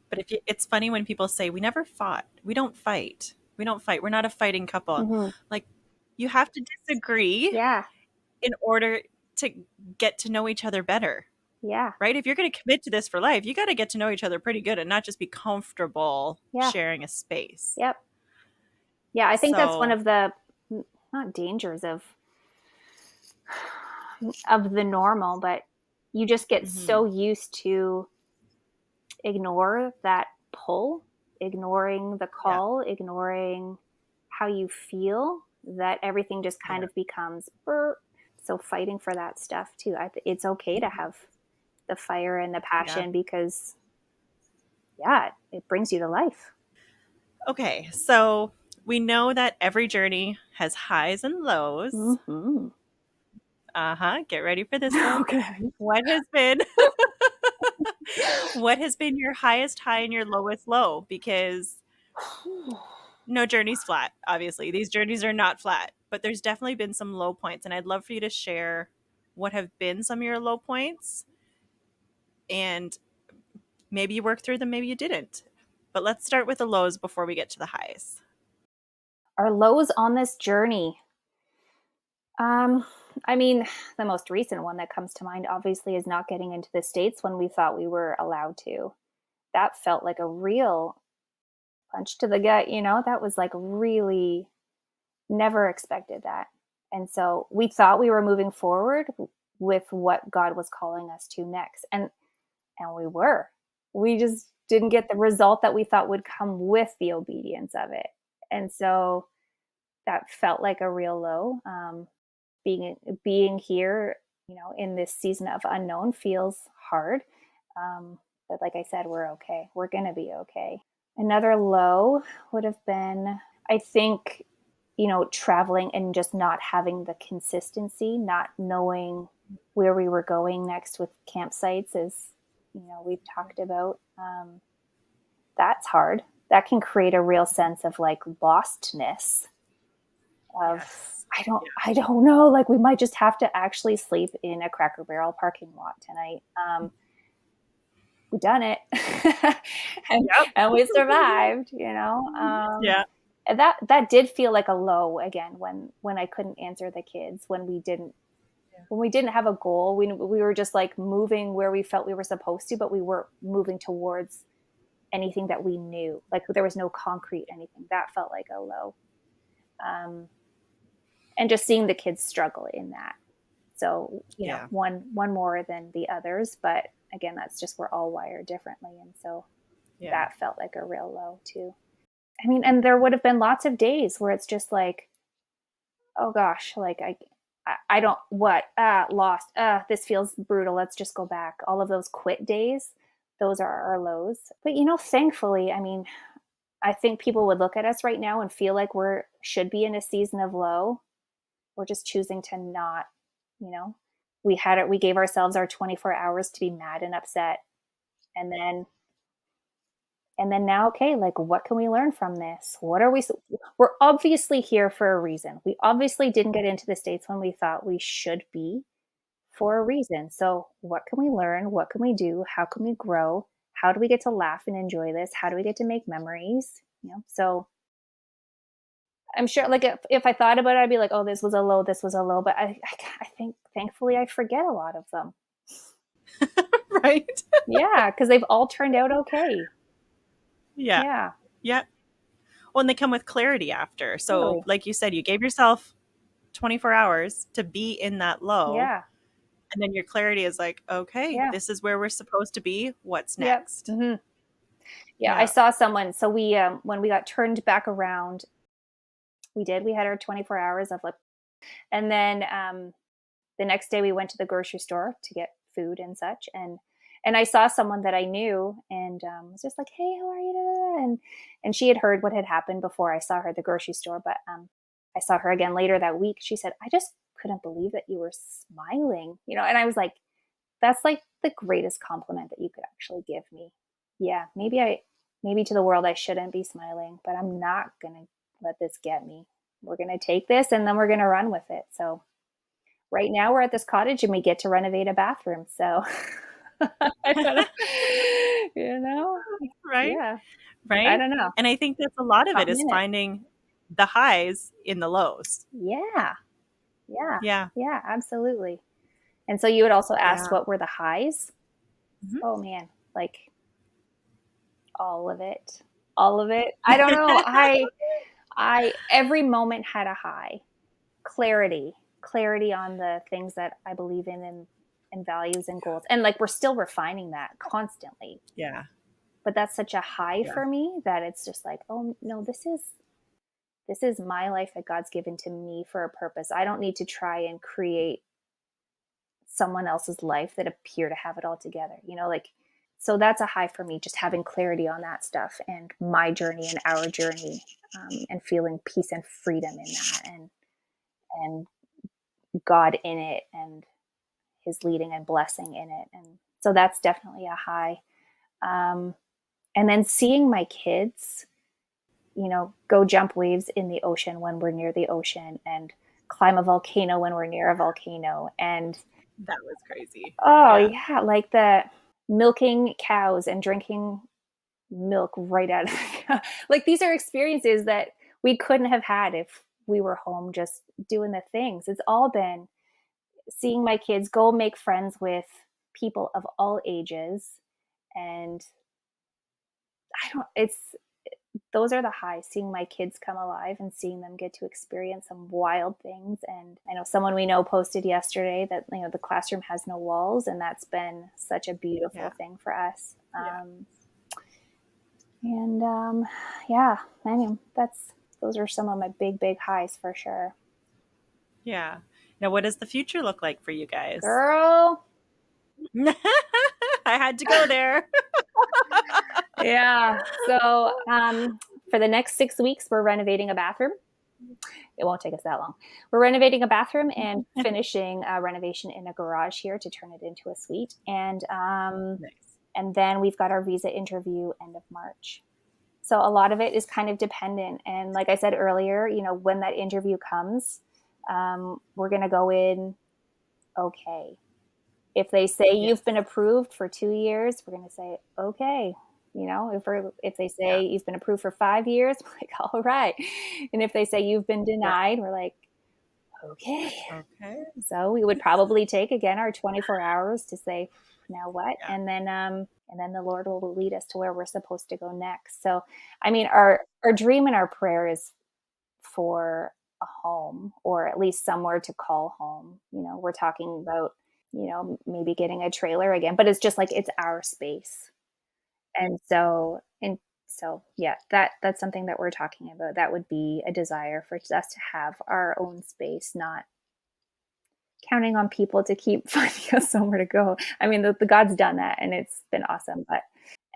Speaker 2: But it's funny when people say, we never fought. We don't fight. We don't fight. We're not a fighting couple.
Speaker 1: Mm-hmm.
Speaker 2: Like, you have to disagree
Speaker 1: Yeah.
Speaker 2: in order to get to know each other better,
Speaker 1: Yeah.
Speaker 2: right? If you're going to commit to this for life, you got to get to know each other pretty good and not just be comfortable
Speaker 1: Yeah.
Speaker 2: sharing a space.
Speaker 1: Yep. Yeah, I think that's one
Speaker 2: So,
Speaker 1: of the not dangers of the normal, but you just get
Speaker 2: mhm,
Speaker 1: so used to ignore that pull, ignoring the
Speaker 2: yeah,
Speaker 1: call, ignoring how you feel, that everything just kind
Speaker 2: yeah,
Speaker 1: of becomes burr. So fighting for that stuff too. It's okay to have the fire and the
Speaker 2: yeah.
Speaker 1: passion because yeah, it brings you to life.
Speaker 2: Okay, so we know that every journey has highs and lows.
Speaker 1: Mm-hmm.
Speaker 2: Uh-huh, get ready for this one.
Speaker 1: Okay.
Speaker 2: What has been what has been your highest high and your lowest low? Because no journey's flat, obviously. These journeys are not flat, but there's definitely been some low points, and I'd love for you to share what have been some of your low points, and maybe you worked through them, maybe you didn't. But let's start with the lows before we get to the highs.
Speaker 1: Our lows on this journey. Um, I mean, the most recent one that comes to mind obviously is not getting into the States when we thought we were allowed to. That felt like a real punch to the gut, that was like really never expected that. And so we thought we were moving forward with what God was calling us to next. And we were. We just didn't get the result that we thought would come with the obedience of it. And so that felt like a real low. Being here, in this season of unknown feels hard. But like I said, we're okay. We're going to be okay. Another low would have been, I think, traveling and just not having the consistency, not knowing where we were going next with campsites, as we've talked about. That's hard. that can create a real sense of like lostness of,
Speaker 2: Yes.
Speaker 1: I don't know, like we might just have to actually sleep in a Cracker Barrel parking lot tonight. We done it. and,
Speaker 2: Yep.
Speaker 1: and we survived,
Speaker 2: Yeah.
Speaker 1: and that did feel like a low again when I couldn't answer the kids, when we didn't have a goal. We were just like moving where we felt we were supposed to, but we weren't moving towards anything that we knew. Like there was no concrete anything. That felt like a low. And just seeing the kids struggle in that. So,
Speaker 2: Yeah.
Speaker 1: one more than the others, but again, that's just, we're all wired differently. And so
Speaker 2: Yeah.
Speaker 1: that felt like a real low too. I mean, and there would have been lots of days where it's just like, oh gosh, like I don't, what, lost, this feels brutal. Let's just go back. All of those quit days, those are our lows. But, thankfully, I mean, I think people would look at us right now and feel like should be in a season of low. We're just choosing to not, you know, we gave ourselves our 24 hours to be mad and upset. And then, now, okay, like what can we learn from this? We're obviously here for a reason. We obviously didn't get into the States when we thought we should be, for a reason. So what can we learn? What can we do? How can we grow? How do we get to laugh and enjoy this? How do we get to make memories? So I'm sure, like, if I thought about it, I'd be like, oh, this was a low, this was a low. But I think thankfully I forget a lot of them.
Speaker 2: Right.
Speaker 1: Yeah, because they've all turned out okay.
Speaker 2: Yeah.
Speaker 1: Yeah,
Speaker 2: Yeah. Well, and they come with clarity after. So,
Speaker 1: totally.
Speaker 2: like you said, you gave yourself 24 hours to be in that low.
Speaker 1: Yeah,
Speaker 2: And then your clarity is like, okay,
Speaker 1: yeah,
Speaker 2: this is where we're supposed to be. What's
Speaker 1: yep.
Speaker 2: next?
Speaker 1: Hmm. Yeah, I
Speaker 2: Yeah.
Speaker 1: saw someone. So when we got turned back around, we had our 24 hours of like, and then the next day we went to the grocery store to get food and such, and I saw someone that I knew, and was just like, hey, how are you? And she had heard what had happened before I saw her at the grocery store, but I saw her again later that week. She said, I just couldn't believe that you were smiling, and I was like, that's like the greatest compliment that you could actually give me. Yeah, maybe to the world I shouldn't be smiling, but I'm not gonna let this get me. We're gonna take this and then we're gonna run with it. So right now we're at this cottage and we get to renovate a bathroom. So I don't know, you know,
Speaker 2: Right.
Speaker 1: yeah, I
Speaker 2: Right.
Speaker 1: don't know.
Speaker 2: And I think that's a lot of it
Speaker 1: Something
Speaker 2: is
Speaker 1: in it.
Speaker 2: finding the highs in the lows.
Speaker 1: Yeah, yeah,
Speaker 2: Yeah.
Speaker 1: yeah, absolutely. And so you had also asked
Speaker 2: Yeah.
Speaker 1: what were the highs?
Speaker 2: Mhm.
Speaker 1: Oh man, like all of it. All of it. I don't know. I every moment had a high. Clarity on the things that I believe in, and values and goals. And like we're still refining that constantly.
Speaker 2: Yeah.
Speaker 1: But that's such a high
Speaker 2: Yeah.
Speaker 1: for me that it's just like, oh no, this is my life that God's given to me for a purpose. I don't need to try and create someone else's life that appear to have it all together. Like, so that's a high for me, just having clarity on that stuff and my journey and our journey, and feeling peace and freedom in that, and God in it, and his leading and blessing in it. And so that's definitely a high. Um, and then seeing my kids, go jump waves in the ocean when we're near the ocean, and climb a volcano when we're near a volcano. And
Speaker 2: That was crazy.
Speaker 1: oh
Speaker 2: Yeah.
Speaker 1: yeah, like the milking cows and drinking milk right out of the cow. Like these are experiences that we couldn't have had if we were home just doing the things. It's all been seeing my kids go make friends with people of all ages. And I don't it's those are the highs, seeing my kids come alive and seeing them get to experience some wild things. And I know someone we know posted yesterday that the classroom has no walls, and that's been such a beautiful
Speaker 2: Yeah.
Speaker 1: thing for us.
Speaker 2: Yeah.
Speaker 1: And yeah, I mean, those are some of my big highs for sure.
Speaker 2: Yeah. Now, what does the future look like for you guys?
Speaker 1: Girl,
Speaker 2: I had to go there.
Speaker 1: yeah. So for the next 6 weeks, we're renovating a bathroom. It won't take us that long. We're renovating a bathroom and finishing a renovation in a garage here to turn it into a suite. And
Speaker 2: Nice.
Speaker 1: then we've got our visa interview end of March. So a lot of it is kind of dependent. And like I said earlier, when that interview comes, we're going to go in okay. If they say you've been
Speaker 2: Yes.
Speaker 1: approved for 2 years, we're going to say, okay. If they
Speaker 2: Yeah.
Speaker 1: say you've been approved for 5 years, we're like, all right. And if they say you've been
Speaker 2: Yeah.
Speaker 1: denied, we're like, okay.
Speaker 2: Okay.
Speaker 1: So we would probably take again our 24 hours to say, now what?
Speaker 2: Yeah.
Speaker 1: And then the Lord will lead us to where we're supposed to go next. So, I mean, our dream and our prayer is for a home, or at least somewhere to call home. We're talking about, maybe getting a trailer again, but it's just like it's our space. And so yeah, that's something that we're talking about. That would be a desire for us to have our own space, not counting on people to keep finding us somewhere to go. I mean, the God's done that and it's been awesome. But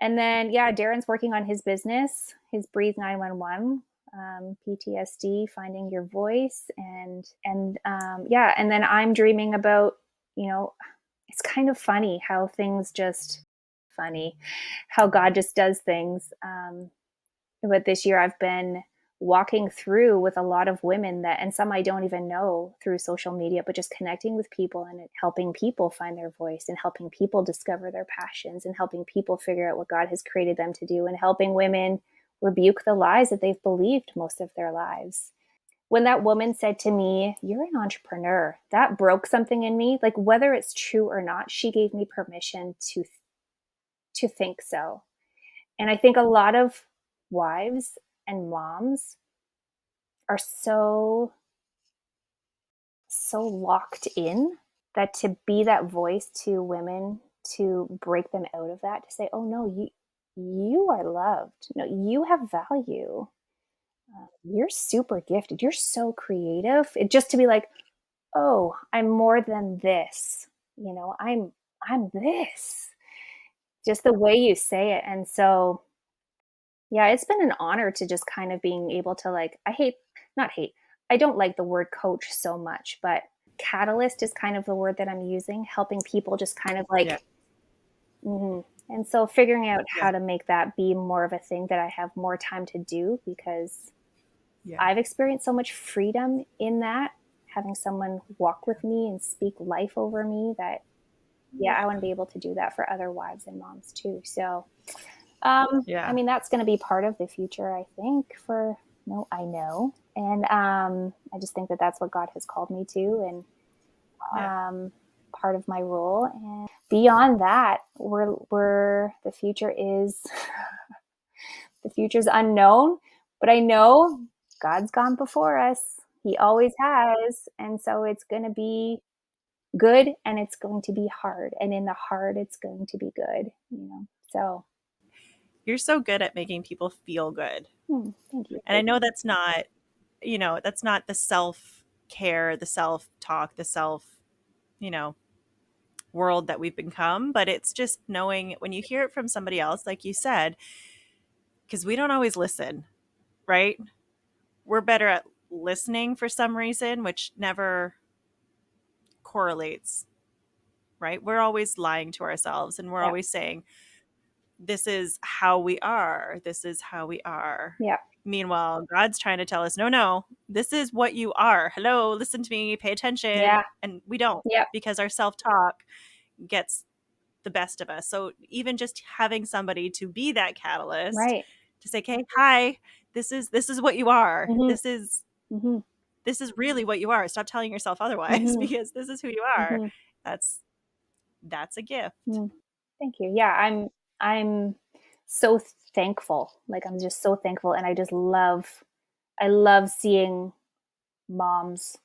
Speaker 1: and then yeah, Darren's working on his business, his Breathe 911, PTSD, finding your voice, and yeah, and then I'm dreaming about, it's kind of funny how God just does things. But this year I've been walking through with a lot of women and some I don't even know through social media, but just connecting with people and helping people find their voice and helping people discover their passions and helping people figure out what God has created them to do and helping women rebuke the lies that they've believed most of their lives. When that woman said to me, "You're an entrepreneur," that broke something in me. Like, whether it's true or not, she gave me permission to think so. And I think a lot of wives and moms are so locked in that to be that voice to women, to break them out of that, to say, "Oh no, you are loved. No, you have value. You're super gifted. You're so creative." It just to be like, "Oh, I'm more than this. I'm this." Just the way you say it. And so yeah, it's been an honor to just kind of being able to, like, not hate, I don't like the word coach so much, but catalyst is kind of the word that I'm using, helping people just kind of
Speaker 2: Yeah.
Speaker 1: like, and so figuring out
Speaker 2: Yeah.
Speaker 1: how to make that be more of a thing that I have more time to do, because
Speaker 2: Yeah.
Speaker 1: I've experienced so much freedom in that, having someone walk with me and speak life over me, that, yeah, I want to be able to do that for other wives and moms too. So, I
Speaker 2: Yeah.
Speaker 1: mean, that's going to be part of the future, I think, I know. And I just think that that's what God has called me to, and
Speaker 2: Yeah.
Speaker 1: part of my role. And beyond that, the future is, the future's unknown, but I know God's gone before us. He always has. And so it's going to be good and it's going to be hard. And in the hard, it's going to be good. So,
Speaker 2: You're so good at making people feel good.
Speaker 1: thank you.
Speaker 2: And I know that's not the self care, the self talk, the self, you know, world that we've become, but it's just knowing when you hear it from somebody else, like you said, because we don't always listen, right? We're better at listening for some reason, which never correlates, right? We're always lying to ourselves and we're
Speaker 1: Yeah.
Speaker 2: always saying, this is how we are. This is how we are.
Speaker 1: Yeah.
Speaker 2: Meanwhile, God's trying to tell us, no, no, this is what you are. Hello, listen to me, pay attention.
Speaker 1: Yeah.
Speaker 2: And we don't,
Speaker 1: Yeah.
Speaker 2: because our self talk gets the best of us. So even just having somebody to be that catalyst
Speaker 1: Right.
Speaker 2: to say, "Hey, hi, this is what you are.
Speaker 1: Mhm. Mhm.
Speaker 2: This is really what you are. Stop telling yourself otherwise
Speaker 1: Mhm.
Speaker 2: because this is who you are."
Speaker 1: Mhm.
Speaker 2: That's that's a gift.
Speaker 1: Mm. Thank you. Yeah, I'm so thankful. Like, I'm just so thankful, and I love seeing moms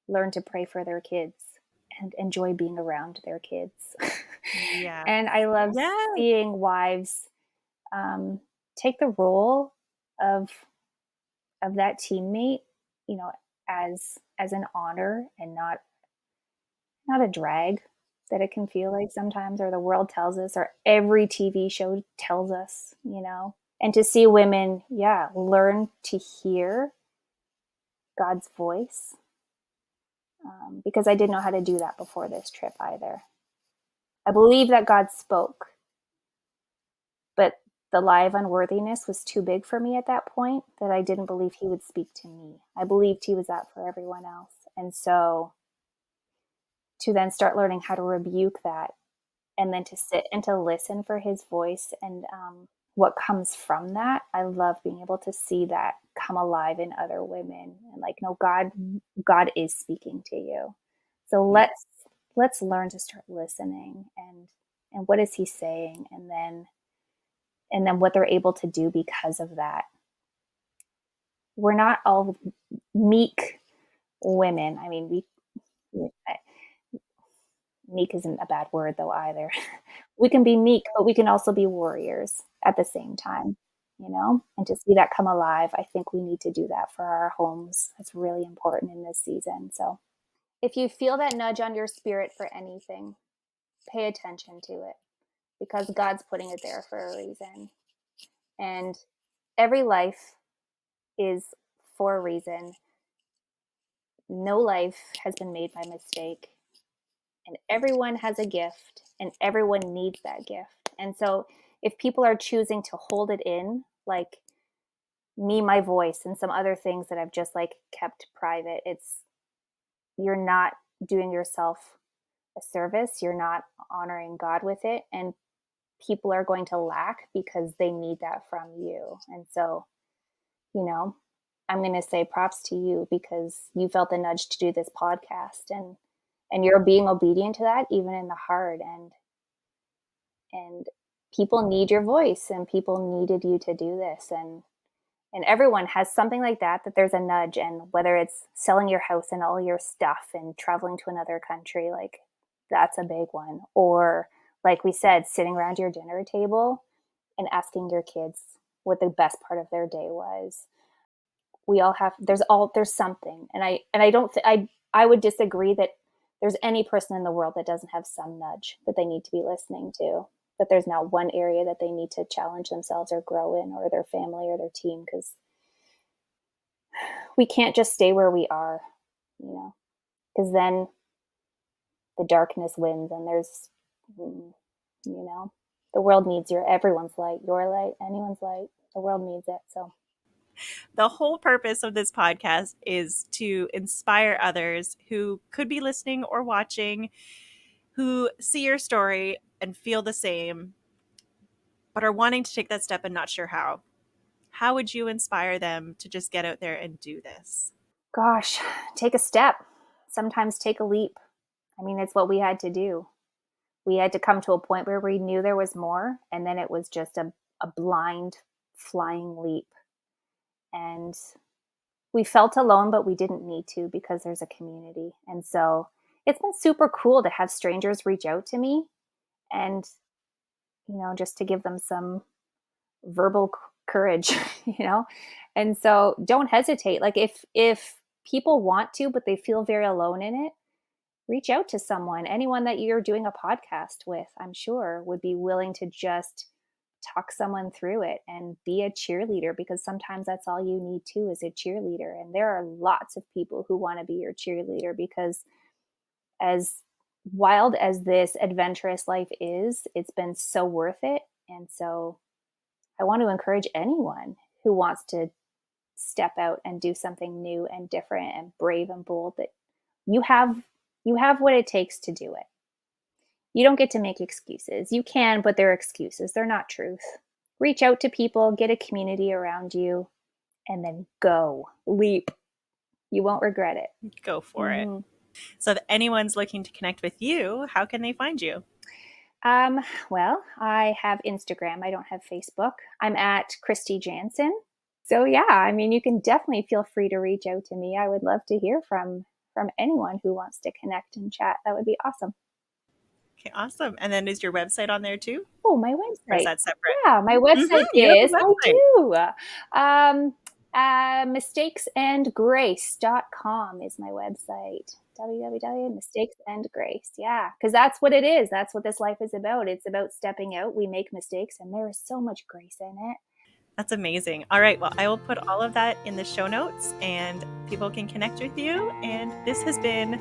Speaker 1: learn to pray for their kids and enjoy being around their kids.
Speaker 2: Yeah.
Speaker 1: And I love
Speaker 2: Yeah.
Speaker 1: seeing wives um, take the role of that teammate, you know, as an honor and not a drag that it can feel like sometimes, or the world tells us, or every TV show tells us. And to see women, yeah, learn to hear God's voice, because I didn't know how to do that before this trip either. I believe that God spoke, but the lie of unworthiness was too big for me at that point, that I didn't believe he would speak to me. I believed he was that for everyone else. And so to then start learning how to rebuke that, and then to sit and to listen for his voice and what comes from that, I love being able to see that come alive in other women, and like, no, God is speaking to you. So let's learn to start listening, and what is he saying, and then what they're able to do because of that. We're not all meek women. I mean, meek isn't a bad word though either. We can be meek, but we can also be warriors at the same time, you know? And to see that come alive, I think we need to do that for our homes. It's really important in this season. So if you feel that nudge on your spirit for anything, pay attention to it, because God's putting it there for a reason. And every life is for a reason. No life has been made by mistake. And everyone has a gift, and everyone needs that gift. And so if people are choosing to hold it in, like me, my voice, and some other things that I've just like kept private, you're not doing yourself a service. You're not honoring God with it. And people are going to lack because they need that from you. And so, you know, I'm going to say props to you, because you felt the nudge to do this podcast, and you're being obedient to that, even in the hard. And people need your voice, and people needed you to do this. And everyone has something like that there's a nudge. And whether it's selling your house and all your stuff and traveling to another country, like, that's a big one. Or like we said, sitting around your dinner table and asking your kids what the best part of their day was. We all have, there's something. And I don't I would disagree that there's any person in the world that doesn't have some nudge that they need to be listening to, that there's not one area that they need to challenge themselves or grow in, or their family or their team, because we can't just stay where we are, you know, because then the darkness wins, and there's, you know, the world needs everyone's light, your light, anyone's light. The world needs it. So
Speaker 2: The whole purpose of this podcast is to inspire others who could be listening or watching, who see your story and feel the same, but are wanting to take that step and not sure how. How would you inspire them to just get out there and do this?
Speaker 1: gosh, take a step. Sometimes take a leap. I mean, it's what we had to do. We had to come to a point where we knew there was more, and then it was just a blind flying leap. And we felt alone, but we didn't need to, because there's a community. And so it's been super cool to have strangers reach out to me, and, you know, just to give them some verbal courage, you know? And so don't hesitate. Like, if people want to, but they feel very alone in it, reach out to someone. Anyone that you're doing a podcast with, I'm sure, would be willing to just talk someone through it and be a cheerleader, because sometimes that's all you need too, is a cheerleader. And there are lots of people who want to be your cheerleader, because as wild as this adventurous life is, it's been so worth it. And so I want to encourage anyone who wants to step out and do something new and different and brave and bold, that you have what it takes to do it. You don't get to make excuses. You can, but they're excuses. They're not truth. Reach out to people, get a community around you, and then go. Leap. You won't regret it.
Speaker 2: Go for it. So if anyone's looking to connect with you, how can they find you?
Speaker 1: Well, I have Instagram. I don't have Facebook. I'm at Kristy Janzen. So yeah, I mean, you can definitely feel free to reach out to me. I would love to hear from anyone who wants to connect and chat. That would be awesome.
Speaker 2: Okay, awesome. And then is your website on there too?
Speaker 1: Oh, my
Speaker 2: Or is
Speaker 1: website.
Speaker 2: that separate?
Speaker 1: Yeah, my website
Speaker 2: You have
Speaker 1: is,
Speaker 2: a website.
Speaker 1: I do. Mistakesandgrace.com is my website. www.mistakesandgrace. Yeah, because that's what it is. That's what this life is about. It's about stepping out. We make mistakes, and there is so much grace in it.
Speaker 2: That's amazing. All right. Well, I will put all of that in the show notes, and people can connect with you. And this has been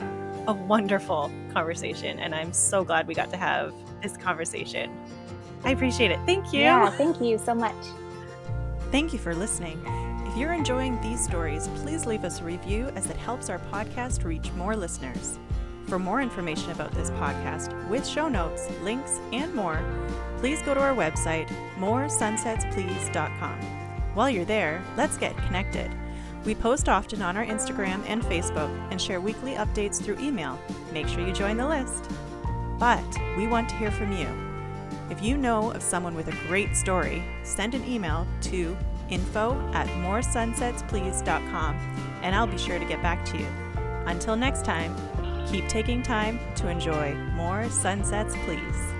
Speaker 2: a wonderful conversation. And I'm so glad we got to have this conversation. I appreciate it. Thank you.
Speaker 1: Yeah, thank you so much.
Speaker 2: Thank you for listening. If you're enjoying these stories, please leave us a review as it helps our podcast reach more listeners. For more information about this podcast, with show notes, links, and more, please go to our website, moresunsetsplease.com. While you're there, let's get connected. We post often on our Instagram and Facebook and share weekly updates through email. Make sure you join the list. But we want to hear from you. If you know of someone with a great story, send an email to info@moresunsetsplease.com and I'll be sure to get back to you. Until next time, keep taking time to enjoy more sunsets, please.